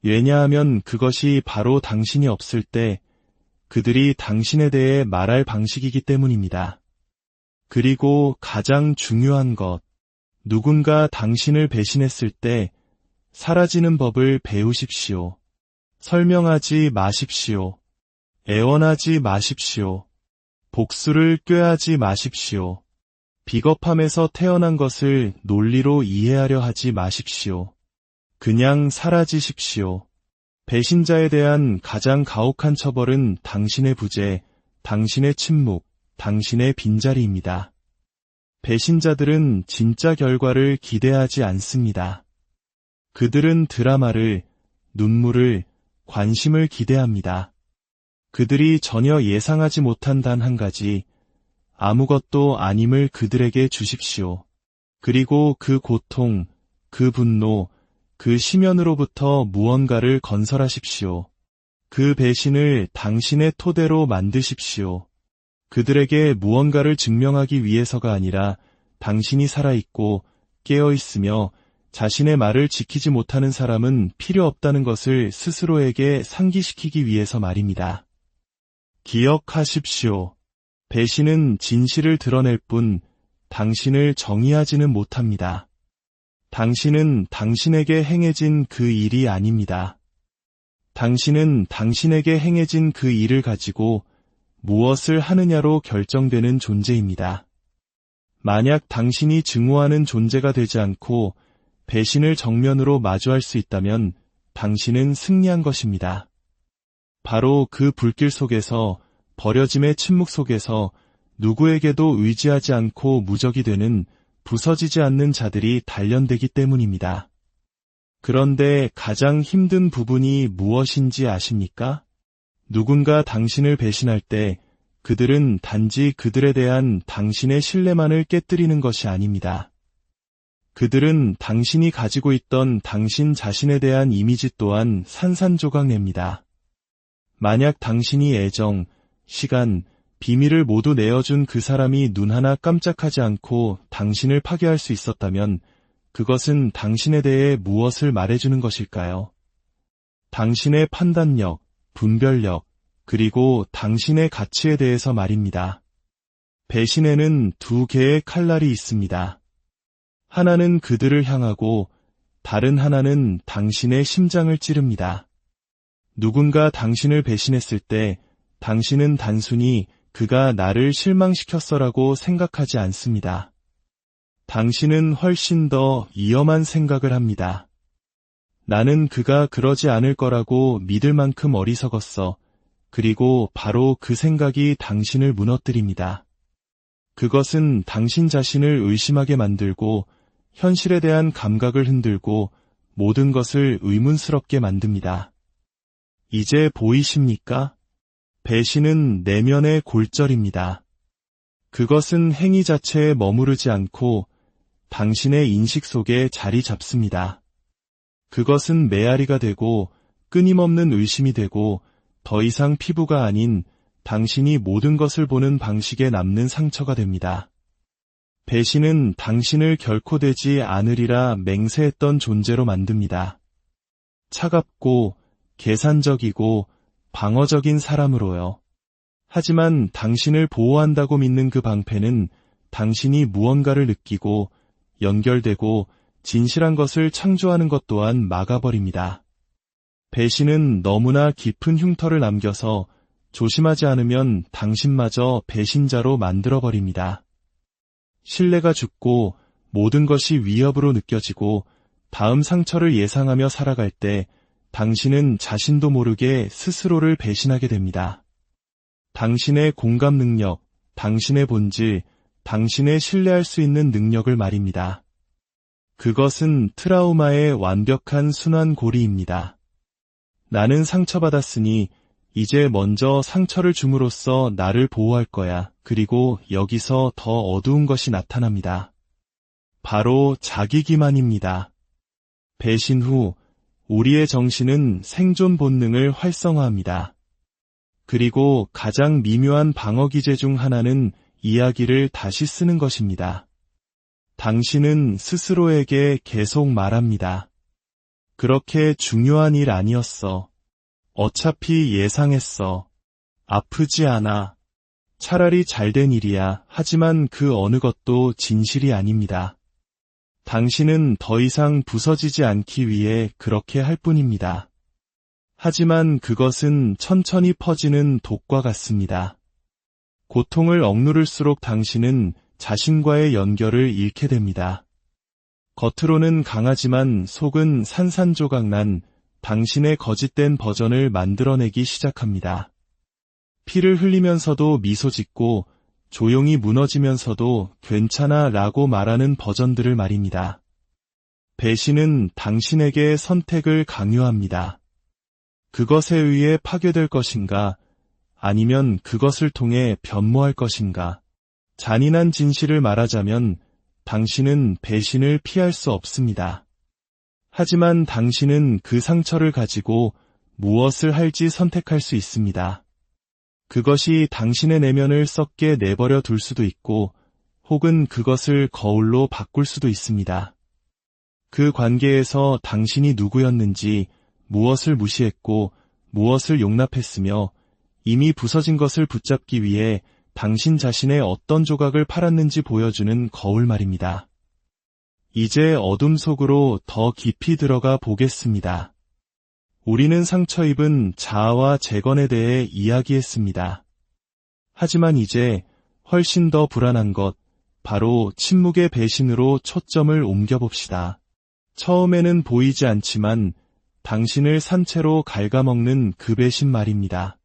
왜냐하면 그것이 바로 당신이 없을 때 그들이 당신에 대해 말할 방식이기 때문입니다. 그리고 가장 중요한 것, 누군가 당신을 배신했을 때 사라지는 법을 배우십시오. 설명하지 마십시오. 애원하지 마십시오. 복수를 꾀하지 마십시오. 비겁함에서 태어난 것을 논리로 이해하려 하지 마십시오. 그냥 사라지십시오. 배신자에 대한 가장 가혹한 처벌은 당신의 부재, 당신의 침묵, 당신의 빈자리입니다. 배신자들은 진짜 결과를 기대하지 않습니다. 그들은 드라마를, 눈물을, 관심을 기대합니다. 그들이 전혀 예상하지 못한 단 한 가지, 아무것도 아님을 그들에게 주십시오. 그리고 그 고통, 그 분노, 그 심연으로부터 무언가를 건설하십시오. 그 배신을 당신의 토대로 만드십시오. 그들에게 무언가를 증명하기 위해서가 아니라 당신이 살아있고 깨어있으며 자신의 말을 지키지 못하는 사람은 필요 없다는 것을 스스로에게 상기시키기 위해서 말입니다. 기억하십시오. 배신은 진실을 드러낼 뿐 당신을 정의하지는 못합니다. 당신은 당신에게 행해진 그 일이 아닙니다. 당신은 당신에게 행해진 그 일을 가지고 무엇을 하느냐로 결정되는 존재입니다. 만약 당신이 증오하는 존재가 되지 않고 배신을 정면으로 마주할 수 있다면 당신은 승리한 것입니다. 바로 그 불길 속에서, 버려짐의 침묵 속에서 누구에게도 의지하지 않고 무적이 되는, 부서지지 않는 자들이 단련되기 때문입니다. 그런데 가장 힘든 부분이 무엇인지 아십니까? 누군가 당신을 배신할 때 그들은 단지 그들에 대한 당신의 신뢰만을 깨뜨리는 것이 아닙니다. 그들은 당신이 가지고 있던 당신 자신에 대한 이미지 또한 산산조각 냅니다. 만약 당신이 애정, 시간, 비밀을 모두 내어준 그 사람이 눈 하나 깜짝하지 않고 당신을 파괴할 수 있었다면 그것은 당신에 대해 무엇을 말해주는 것일까요? 당신의 판단력, 분별력, 그리고 당신의 가치에 대해서 말입니다. 배신에는 두 개의 칼날이 있습니다. 하나는 그들을 향하고 다른 하나는 당신의 심장을 찌릅니다. 누군가 당신을 배신했을 때 당신은 단순히 그가 나를 실망시켰어라고 생각하지 않습니다. 당신은 훨씬 더 위험한 생각을 합니다. 나는 그가 그러지 않을 거라고 믿을 만큼 어리석었어. 그리고 바로 그 생각이 당신을 무너뜨립니다. 그것은 당신 자신을 의심하게 만들고 현실에 대한 감각을 흔들고 모든 것을 의문스럽게 만듭니다. 이제 보이십니까? 배신은 내면의 골절입니다. 그것은 행위 자체에 머무르지 않고 당신의 인식 속에 자리 잡습니다. 그것은 메아리가 되고 끊임없는 의심이 되고 더 이상 피부가 아닌 당신이 모든 것을 보는 방식에 남는 상처가 됩니다. 배신은 당신을 결코 되지 않으리라 맹세했던 존재로 만듭니다. 차갑고 계산적이고 방어적인 사람으로요. 하지만 당신을 보호한다고 믿는 그 방패는 당신이 무언가를 느끼고 연결되고 진실한 것을 창조하는 것 또한 막아버립니다. 배신은 너무나 깊은 흉터를 남겨서 조심하지 않으면 당신마저 배신자로 만들어버립니다. 신뢰가 죽고 모든 것이 위협으로 느껴지고 다음 상처를 예상하며 살아갈 때 당신은 자신도 모르게 스스로를 배신하게 됩니다. 당신의 공감 능력, 당신의 본질, 당신의 신뢰할 수 있는 능력을 말입니다. 그것은 트라우마의 완벽한 순환고리입니다. 나는 상처받았으니 이제 먼저 상처를 줌으로써 나를 보호할 거야. 그리고 여기서 더 어두운 것이 나타납니다. 바로 자기 기만입니다. 배신 후 우리의 정신은 생존 본능을 활성화합니다. 그리고 가장 미묘한 방어 기제 중 하나는 이야기를 다시 쓰는 것입니다. 당신은 스스로에게 계속 말합니다. 그렇게 중요한 일 아니었어. 어차피 예상했어. 아프지 않아. 차라리 잘된 일이야. 하지만 그 어느 것도 진실이 아닙니다. 당신은 더 이상 부서지지 않기 위해 그렇게 할 뿐입니다. 하지만 그것은 천천히 퍼지는 독과 같습니다. 고통을 억누를수록 당신은 자신과의 연결을 잃게 됩니다. 겉으로는 강하지만 속은 산산조각난 당신의 거짓된 버전을 만들어내기 시작합니다. 피를 흘리면서도 미소 짓고 조용히 무너지면서도 괜찮아 라고 말하는 버전들을 말입니다. 배신은 당신에게 선택을 강요합니다. 그것에 의해 파괴될 것인가, 아니면 그것을 통해 변모할 것인가. 잔인한 진실을 말하자면 당신은 배신을 피할 수 없습니다. 하지만 당신은 그 상처를 가지고 무엇을 할지 선택할 수 있습니다. 그것이 당신의 내면을 썩게 내버려 둘 수도 있고, 혹은 그것을 거울로 바꿀 수도 있습니다. 그 관계에서 당신이 누구였는지, 무엇을 무시했고, 무엇을 용납했으며, 이미 부서진 것을 붙잡기 위해 당신 자신의 어떤 조각을 팔았는지 보여주는 거울 말입니다. 이제 어둠 속으로 더 깊이 들어가 보겠습니다. 우리는 상처 입은 자아와 재건에 대해 이야기했습니다. 하지만 이제 훨씬 더 불안한 것, 바로 침묵의 배신으로 초점을 옮겨봅시다. 처음에는 보이지 않지만 당신을 산채로 갉아먹는 그 배신 말입니다.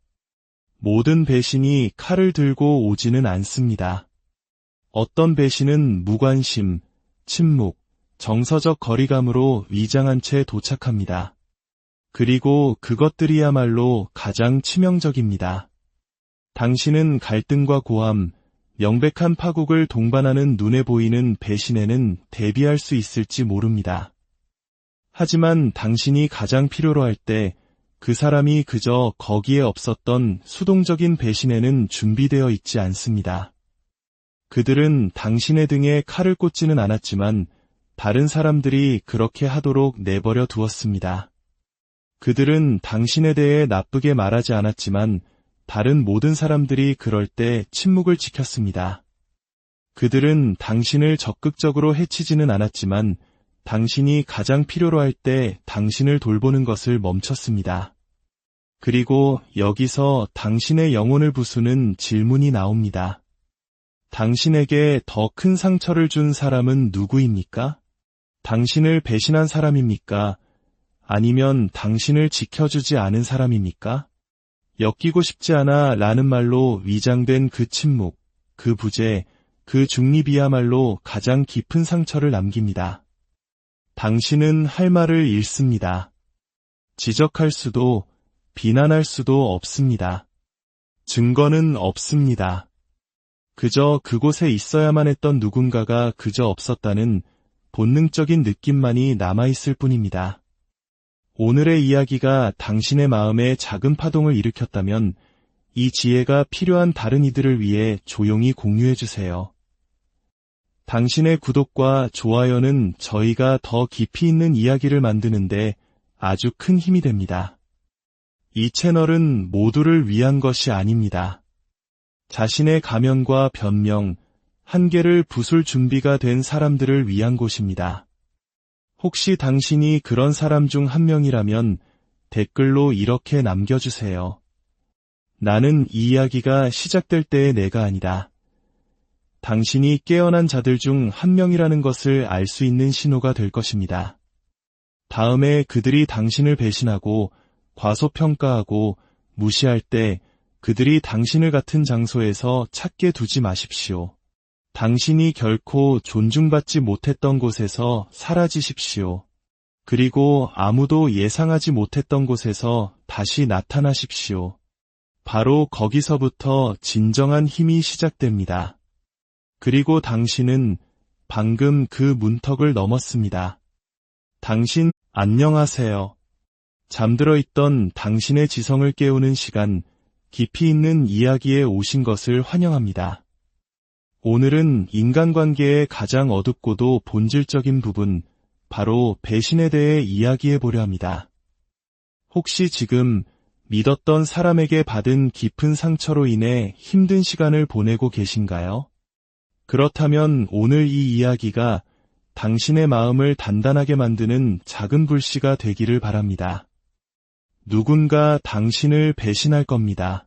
모든 배신이 칼을 들고 오지는 않습니다. 어떤 배신은 무관심, 침묵, 정서적 거리감으로 위장한 채 도착합니다. 그리고 그것들이야말로 가장 치명적입니다. 당신은 갈등과 고함, 명백한 파국을 동반하는 눈에 보이는 배신에는 대비할 수 있을지 모릅니다. 하지만 당신이 가장 필요로 할 때 그 사람이 그저 거기에 없었던 수동적인 배신에는 준비되어 있지 않습니다. 그들은 당신의 등에 칼을 꽂지는 않았지만 다른 사람들이 그렇게 하도록 내버려 두었습니다. 그들은 당신에 대해 나쁘게 말하지 않았지만 다른 모든 사람들이 그럴 때 침묵을 지켰습니다. 그들은 당신을 적극적으로 해치지는 않았지만 당신이 가장 필요로 할 때 당신을 돌보는 것을 멈췄습니다. 그리고 여기서 당신의 영혼을 부수는 질문이 나옵니다. 당신에게 더 큰 상처를 준 사람은 누구입니까? 당신을 배신한 사람입니까? 아니면 당신을 지켜주지 않은 사람입니까? 엮이고 싶지 않아 라는 말로 위장된 그 침묵, 그 부재, 그 중립이야말로 가장 깊은 상처를 남깁니다. 당신은 할 말을 잃습니다. 지적할 수도, 비난할 수도 없습니다. 증거는 없습니다. 그저 그곳에 있어야만 했던 누군가가 그저 없었다는 본능적인 느낌만이 남아있을 뿐입니다. 오늘의 이야기가 당신의 마음에 작은 파동을 일으켰다면 이 지혜가 필요한 다른 이들을 위해 조용히 공유해주세요. 당신의 구독과 좋아요는 저희가 더 깊이 있는 이야기를 만드는데 아주 큰 힘이 됩니다. 이 채널은 모두를 위한 것이 아닙니다. 자신의 가면과 변명, 한계를 부술 준비가 된 사람들을 위한 곳입니다. 혹시 당신이 그런 사람 중 한 명이라면 댓글로 이렇게 남겨주세요. 나는 이 이야기가 시작될 때의 내가 아니다. 당신이 깨어난 자들 중 한 명이라는 것을 알 수 있는 신호가 될 것입니다. 다음에 그들이 당신을 배신하고 과소평가하고 무시할 때 그들이 당신을 같은 장소에서 찾게 두지 마십시오. 당신이 결코 존중받지 못했던 곳에서 사라지십시오. 그리고 아무도 예상하지 못했던 곳에서 다시 나타나십시오. 바로 거기서부터 진정한 힘이 시작됩니다. 그리고 당신은 방금 그 문턱을 넘었습니다. 당신, 안녕하세요. 잠들어 있던 당신의 지성을 깨우는 시간, 깊이 있는 이야기에 오신 것을 환영합니다. 오늘은 인간관계의 가장 어둡고도 본질적인 부분, 바로 배신에 대해 이야기해 보려 합니다. 혹시 지금 믿었던 사람에게 받은 깊은 상처로 인해 힘든 시간을 보내고 계신가요? 그렇다면 오늘 이 이야기가 당신의 마음을 단단하게 만드는 작은 불씨가 되기를 바랍니다. 누군가 당신을 배신할 겁니다.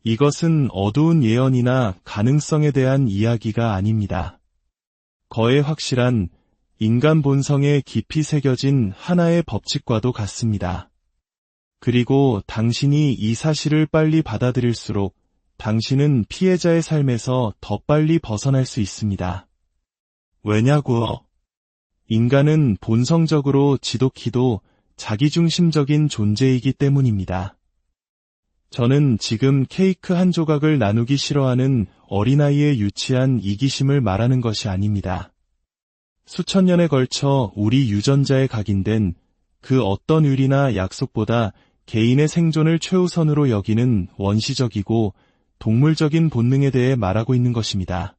이것은 어두운 예언이나 가능성에 대한 이야기가 아닙니다. 거의 확실한 인간 본성에 깊이 새겨진 하나의 법칙과도 같습니다. 그리고 당신이 이 사실을 빨리 받아들일수록 당신은 피해자의 삶에서 더 빨리 벗어날 수 있습니다. 왜냐고요? 인간은 본성적으로 지독히도 자기중심적인 존재이기 때문입니다. 저는 지금 케이크 한 조각을 나누기 싫어하는 어린아이의 유치한 이기심을 말하는 것이 아닙니다. 수천 년에 걸쳐 우리 유전자에 각인된 그 어떤 의리나 약속보다 개인의 생존을 최우선으로 여기는 원시적이고 동물적인 본능에 대해 말하고 있는 것입니다.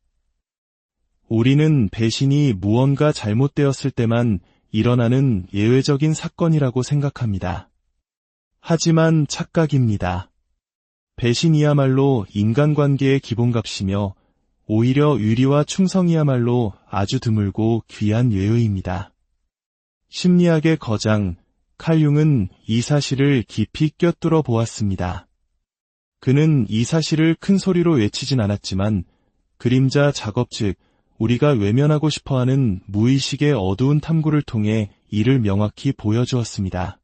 우리는 배신이 무언가 잘못되었을 때만 일어나는 예외적인 사건이라고 생각합니다. 하지만 착각입니다. 배신이야말로 인간관계의 기본값이며 오히려 의리와 충성이야말로 아주 드물고 귀한 예의입니다. 심리학의 거장 칼 융은 이 사실을 깊이 꿰뚫어 보았습니다. 그는 이 사실을 큰 소리로 외치진 않았지만 그림자 작업 즉 우리가 외면하고 싶어하는 무의식의 어두운 탐구를 통해 이를 명확히 보여주었습니다.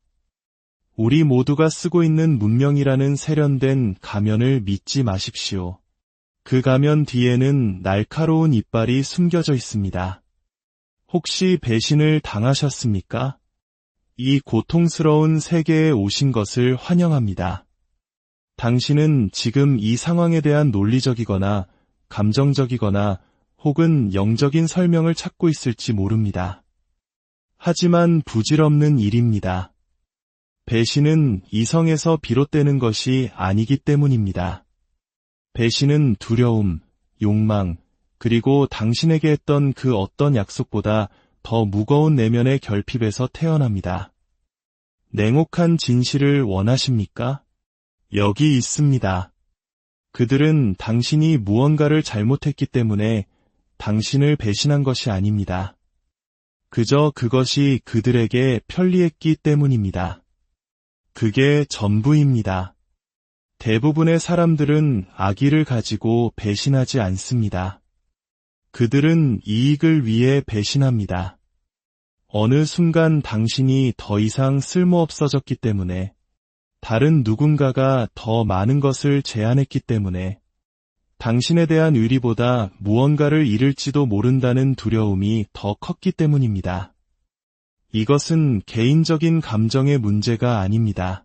우리 모두가 쓰고 있는 문명이라는 세련된 가면을 믿지 마십시오. 그 가면 뒤에는 날카로운 이빨이 숨겨져 있습니다. 혹시 배신을 당하셨습니까? 이 고통스러운 세계에 오신 것을 환영합니다. 당신은 지금 이 상황에 대한 논리적이거나 감정적이거나 혹은 영적인 설명을 찾고 있을지 모릅니다. 하지만 부질없는 일입니다. 배신은 이성에서 비롯되는 것이 아니기 때문입니다. 배신은 두려움, 욕망, 그리고 당신에게 했던 그 어떤 약속보다 더 무거운 내면의 결핍에서 태어납니다. 냉혹한 진실을 원하십니까? 여기 있습니다. 그들은 당신이 무언가를 잘못했기 때문에 당신을 배신한 것이 아닙니다. 그저 그것이 그들에게 편리했기 때문입니다. 그게 전부입니다. 대부분의 사람들은 악의를 가지고 배신하지 않습니다. 그들은 이익을 위해 배신합니다. 어느 순간 당신이 더 이상 쓸모없어졌기 때문에, 다른 누군가가 더 많은 것을 제안했기 때문에, 당신에 대한 의리보다 무언가를 잃을지도 모른다는 두려움이 더 컸기 때문입니다. 이것은 개인적인 감정의 문제가 아닙니다.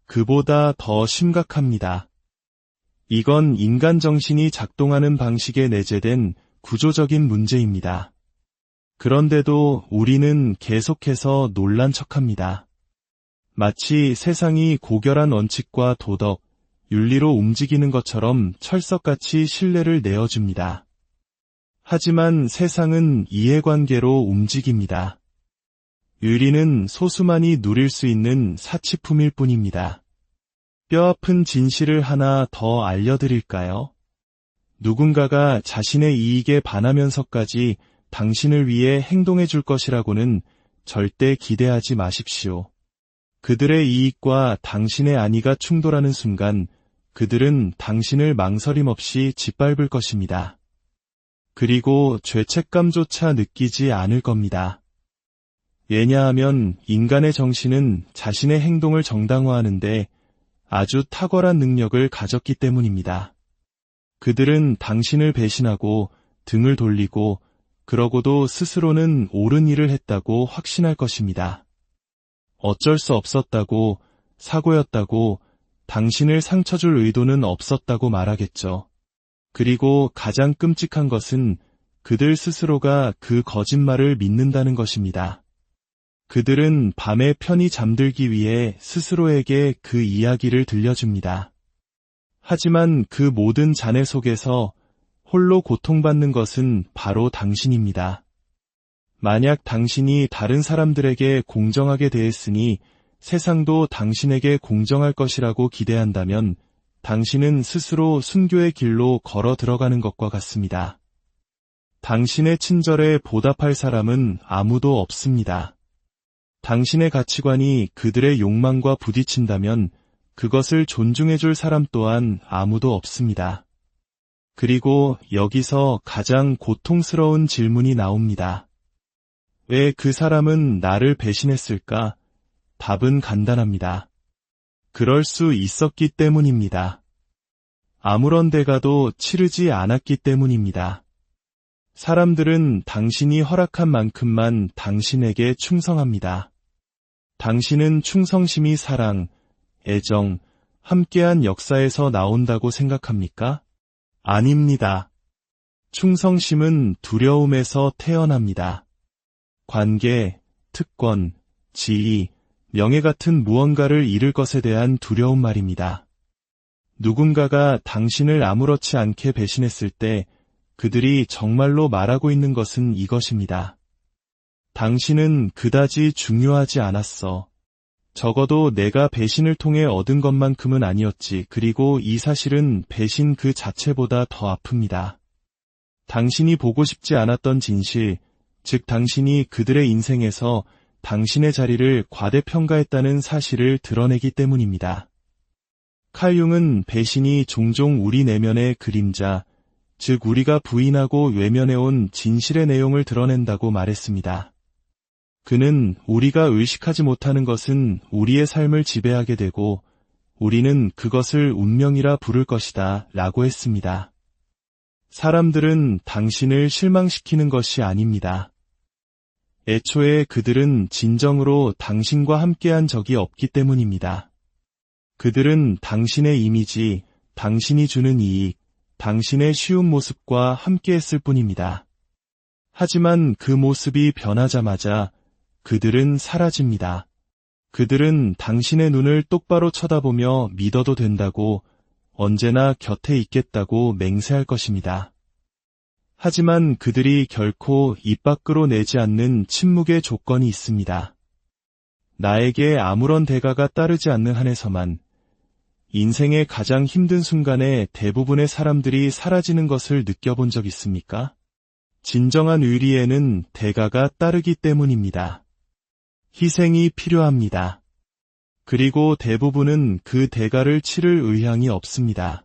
그보다 더 심각합니다. 이건 인간 정신이 작동하는 방식에 내재된 구조적인 문제입니다. 그런데도 우리는 계속해서 놀란 척합니다. 마치 세상이 고결한 원칙과 도덕, 윤리로 움직이는 것처럼 철석같이 신뢰를 내어줍니다. 하지만 세상은 이해관계로 움직입니다. 의리는 소수만이 누릴 수 있는 사치품일 뿐입니다. 뼈아픈 진실을 하나 더 알려드릴까요? 누군가가 자신의 이익에 반하면서까지 당신을 위해 행동해 줄 것이라고는 절대 기대하지 마십시오. 그들의 이익과 당신의 안위가 충돌하는 순간 그들은 당신을 망설임 없이 짓밟을 것입니다. 그리고 죄책감조차 느끼지 않을 겁니다. 왜냐하면 인간의 정신은 자신의 행동을 정당화하는데 아주 탁월한 능력을 가졌기 때문입니다. 그들은 당신을 배신하고 등을 돌리고 그러고도 스스로는 옳은 일을 했다고 확신할 것입니다. 어쩔 수 없었다고, 사고였다고, 당신을 상처 줄 의도는 없었다고 말하겠죠. 그리고 가장 끔찍한 것은 그들 스스로가 그 거짓말을 믿는다는 것입니다. 그들은 밤에 편히 잠들기 위해 스스로에게 그 이야기를 들려줍니다. 하지만 그 모든 잔해 속에서 홀로 고통받는 것은 바로 당신입니다. 만약 당신이 다른 사람들에게 공정하게 대했으니 세상도 당신에게 공정할 것이라고 기대한다면 당신은 스스로 순교의 길로 걸어 들어가는 것과 같습니다. 당신의 친절에 보답할 사람은 아무도 없습니다. 당신의 가치관이 그들의 욕망과 부딪힌다면 그것을 존중해줄 사람 또한 아무도 없습니다. 그리고 여기서 가장 고통스러운 질문이 나옵니다. 왜 그 사람은 나를 배신했을까? 답은 간단합니다. 그럴 수 있었기 때문입니다. 아무런 대가도 치르지 않았기 때문입니다. 사람들은 당신이 허락한 만큼만 당신에게 충성합니다. 당신은 충성심이 사랑, 애정, 함께한 역사에서 나온다고 생각합니까? 아닙니다. 충성심은 두려움에서 태어납니다. 관계, 특권, 지위, 명예 같은 무언가를 잃을 것에 대한 두려움 말입니다. 누군가가 당신을 아무렇지 않게 배신했을 때 그들이 정말로 말하고 있는 것은 이것입니다. 당신은 그다지 중요하지 않았어. 적어도 내가 배신을 통해 얻은 것만큼은 아니었지. 그리고 이 사실은 배신 그 자체보다 더 아픕니다. 당신이 보고 싶지 않았던 진실, 즉 당신이 그들의 인생에서 당신의 자리를 과대평가했다는 사실을 드러내기 때문입니다. 칼 융은 배신이 종종 우리 내면의 그림자, 즉 우리가 부인하고 외면해온 진실의 내용을 드러낸다고 말했습니다. 그는 우리가 의식하지 못하는 것은 우리의 삶을 지배하게 되고 우리는 그것을 운명이라 부를 것이다 라고 했습니다. 사람들은 당신을 실망시키는 것이 아닙니다. 애초에 그들은 진정으로 당신과 함께한 적이 없기 때문입니다. 그들은 당신의 이미지, 당신이 주는 이익, 당신의 쉬운 모습과 함께했을 뿐입니다. 하지만 그 모습이 변하자마자 그들은 사라집니다. 그들은 당신의 눈을 똑바로 쳐다보며 믿어도 된다고, 언제나 곁에 있겠다고 맹세할 것입니다. 하지만 그들이 결코 입 밖으로 내지 않는 침묵의 조건이 있습니다. 나에게 아무런 대가가 따르지 않는 한에서만, 인생의 가장 힘든 순간에 대부분의 사람들이 사라지는 것을 느껴본 적 있습니까? 진정한 의리에는 대가가 따르기 때문입니다. 희생이 필요합니다. 그리고 대부분은 그 대가를 치를 의향이 없습니다.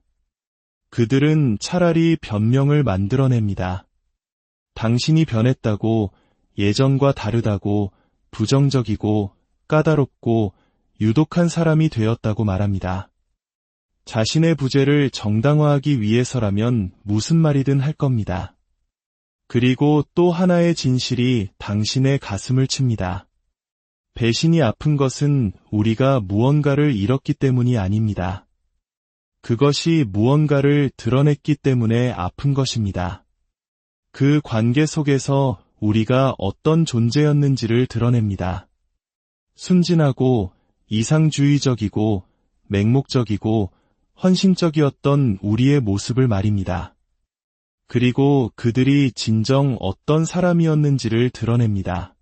그들은 차라리 변명을 만들어냅니다. 당신이 변했다고, 예전과 다르다고, 부정적이고, 까다롭고, 유독한 사람이 되었다고 말합니다. 자신의 부재를 정당화하기 위해서라면 무슨 말이든 할 겁니다. 그리고 또 하나의 진실이 당신의 가슴을 칩니다. 배신이 아픈 것은 우리가 무언가를 잃었기 때문이 아닙니다. 그것이 무언가를 드러냈기 때문에 아픈 것입니다. 그 관계 속에서 우리가 어떤 존재였는지를 드러냅니다. 순진하고 이상주의적이고 맹목적이고 헌신적이었던 우리의 모습을 말입니다. 그리고 그들이 진정 어떤 사람이었는지를 드러냅니다.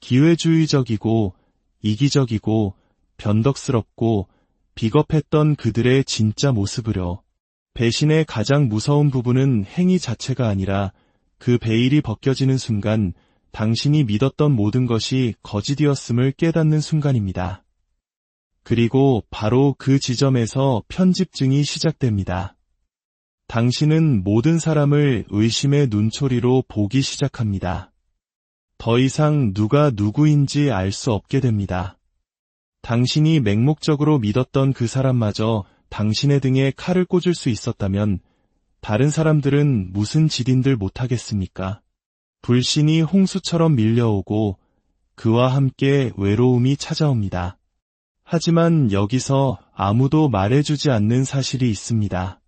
기회주의적이고 이기적이고 변덕스럽고 비겁했던 그들의 진짜 모습으로. 배신의 가장 무서운 부분은 행위 자체가 아니라 그 베일이 벗겨지는 순간 당신이 믿었던 모든 것이 거짓이었음을 깨닫는 순간입니다. 그리고 바로 그 지점에서 편집증이 시작됩니다. 당신은 모든 사람을 의심의 눈초리로 보기 시작합니다. 더 이상 누가 누구인지 알 수 없게 됩니다. 당신이 맹목적으로 믿었던 그 사람마저 당신의 등에 칼을 꽂을 수 있었다면 다른 사람들은 무슨 지딘들 못하겠습니까? 불신이 홍수처럼 밀려오고 그와 함께 외로움이 찾아옵니다. 하지만 여기서 아무도 말해주지 않는 사실이 있습니다.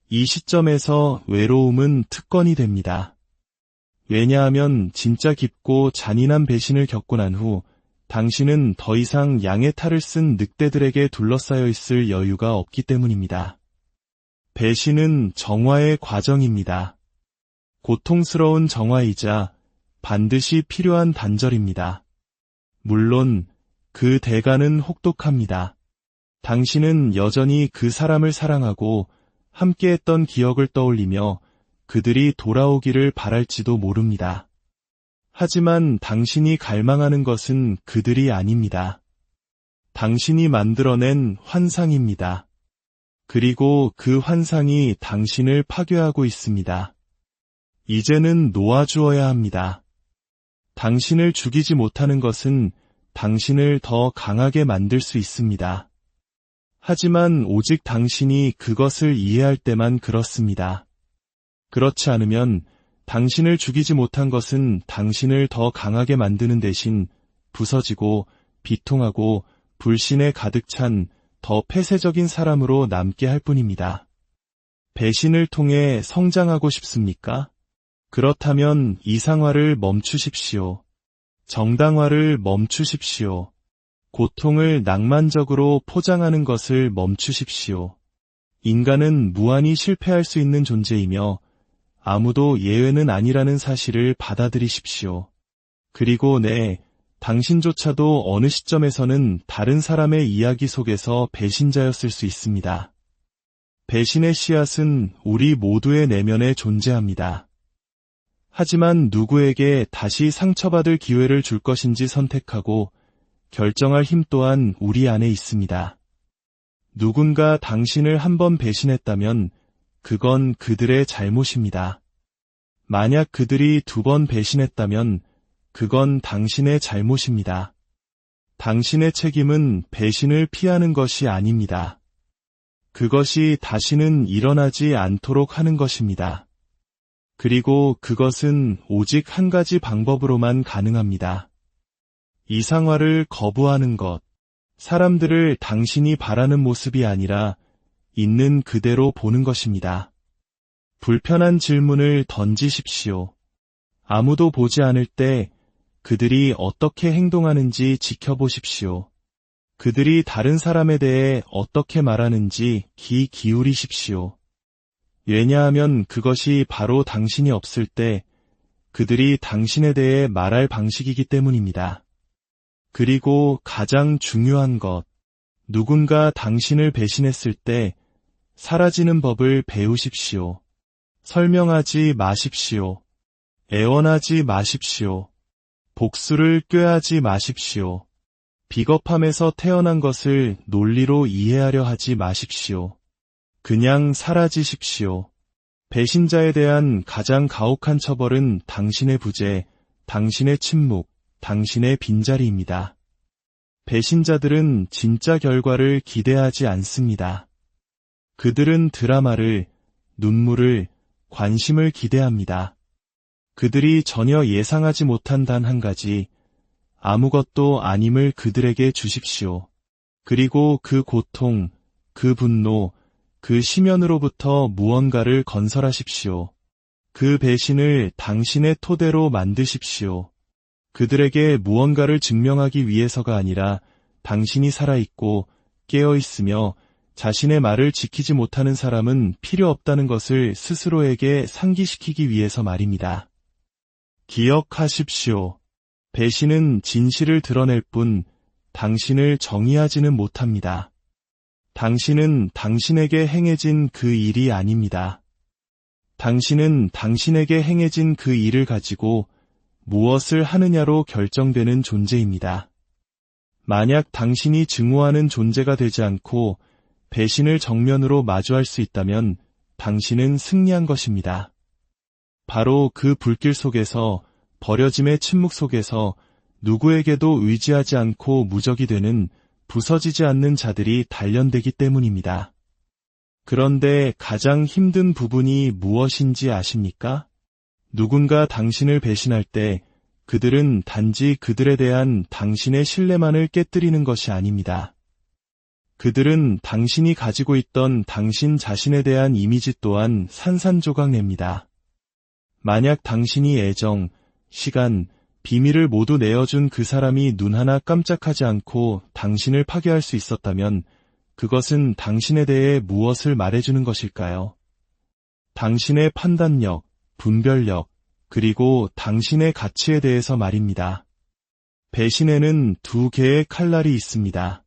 이 시점에서 외로움은 특권이 됩니다. 왜냐하면 진짜 깊고 잔인한 배신을 겪고 난 후 당신은 더 이상 양의 탈을 쓴 늑대들에게 둘러싸여 있을 여유가 없기 때문입니다. 배신은 정화의 과정입니다. 고통스러운 정화이자 반드시 필요한 단절입니다. 물론 그 대가는 혹독합니다. 당신은 여전히 그 사람을 사랑하고 함께했던 기억을 떠올리며 그들이 돌아오기를 바랄지도 모릅니다. 하지만 당신이 갈망하는 것은 그들이 아닙니다. 당신이 만들어낸 환상입니다. 그리고 그 환상이 당신을 파괴하고 있습니다. 이제는 놓아주어야 합니다. 당신을 죽이지 못하는 것은 당신을 더 강하게 만들 수 있습니다. 하지만 오직 당신이 그것을 이해할 때만 그렇습니다. 그렇지 않으면 당신을 죽이지 못한 것은 당신을 더 강하게 만드는 대신 부서지고 비통하고 불신에 가득 찬 더 폐쇄적인 사람으로 남게 할 뿐입니다. 배신을 통해 성장하고 싶습니까? 그렇다면 이상화를 멈추십시오. 정당화를 멈추십시오. 고통을 낭만적으로 포장하는 것을 멈추십시오. 인간은 무한히 실패할 수 있는 존재이며 아무도 예외는 아니라는 사실을 받아들이십시오. 그리고 당신조차도 어느 시점에서는 다른 사람의 이야기 속에서 배신자였을 수 있습니다. 배신의 씨앗은 우리 모두의 내면에 존재합니다. 하지만 누구에게 다시 상처받을 기회를 줄 것인지 선택하고 결정할 힘 또한 우리 안에 있습니다. 누군가 당신을 한 번 배신했다면 그건 그들의 잘못입니다. 만약 그들이 2번 배신했다면 그건 당신의 잘못입니다. 당신의 책임은 배신을 피하는 것이 아닙니다. 그것이 다시는 일어나지 않도록 하는 것입니다. 그리고 그것은 오직 한 가지 방법으로만 가능합니다. 이상화를 거부하는 것. 사람들을 당신이 바라는 모습이 아니라 있는 그대로 보는 것입니다. 불편한 질문을 던지십시오. 아무도 보지 않을 때 그들이 어떻게 행동하는지 지켜보십시오. 그들이 다른 사람에 대해 어떻게 말하는지 귀 기울이십시오. 왜냐하면 그것이 바로 당신이 없을 때 그들이 당신에 대해 말할 방식이기 때문입니다. 그리고 가장 중요한 것, 누군가 당신을 배신했을 때 사라지는 법을 배우십시오. 설명하지 마십시오. 애원하지 마십시오. 복수를 꾀하지 마십시오. 비겁함에서 태어난 것을 논리로 이해하려 하지 마십시오. 그냥 사라지십시오. 배신자에 대한 가장 가혹한 처벌은 당신의 부재, 당신의 침묵, 당신의 빈자리입니다. 배신자들은 진짜 결과를 기대하지 않습니다. 그들은 드라마를, 눈물을, 관심을 기대합니다. 그들이 전혀 예상하지 못한 단 한 가지, 아무것도 아님을 그들에게 주십시오. 그리고 그 고통, 그 분노, 그 심연으로부터 무언가를 건설하십시오. 그 배신을 당신의 토대로 만드십시오. 그들에게 무언가를 증명하기 위해서가 아니라 당신이 살아있고 깨어있으며 자신의 말을 지키지 못하는 사람은 필요 없다는 것을 스스로에게 상기시키기 위해서 말입니다. 기억하십시오. 배신은 진실을 드러낼 뿐 당신을 정의하지는 못합니다. 당신은 당신에게 행해진 그 일이 아닙니다. 당신은 당신에게 행해진 그 일을 가지고 무엇을 하느냐로 결정되는 존재입니다. 만약 당신이 증오하는 존재가 되지 않고 배신을 정면으로 마주할 수 있다면 당신은 승리한 것입니다. 바로 그 불길 속에서, 버려짐의 침묵 속에서 누구에게도 의지하지 않고 무적이 되는 부서지지 않는 자들이 단련되기 때문입니다. 그런데 가장 힘든 부분이 무엇인지 아십니까? 누군가 당신을 배신할 때 그들은 단지 그들에 대한 당신의 신뢰만을 깨뜨리는 것이 아닙니다. 그들은 당신이 가지고 있던 당신 자신에 대한 이미지 또한 산산조각 냅니다. 만약 당신이 애정, 시간, 비밀을 모두 내어준 그 사람이 눈 하나 깜짝하지 않고 당신을 파괴할 수 있었다면 그것은 당신에 대해 무엇을 말해주는 것일까요? 당신의 판단력, 분별력, 그리고 당신의 가치에 대해서 말입니다. 배신에는 두 개의 칼날이 있습니다.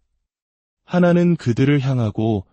하나는 그들을 향하고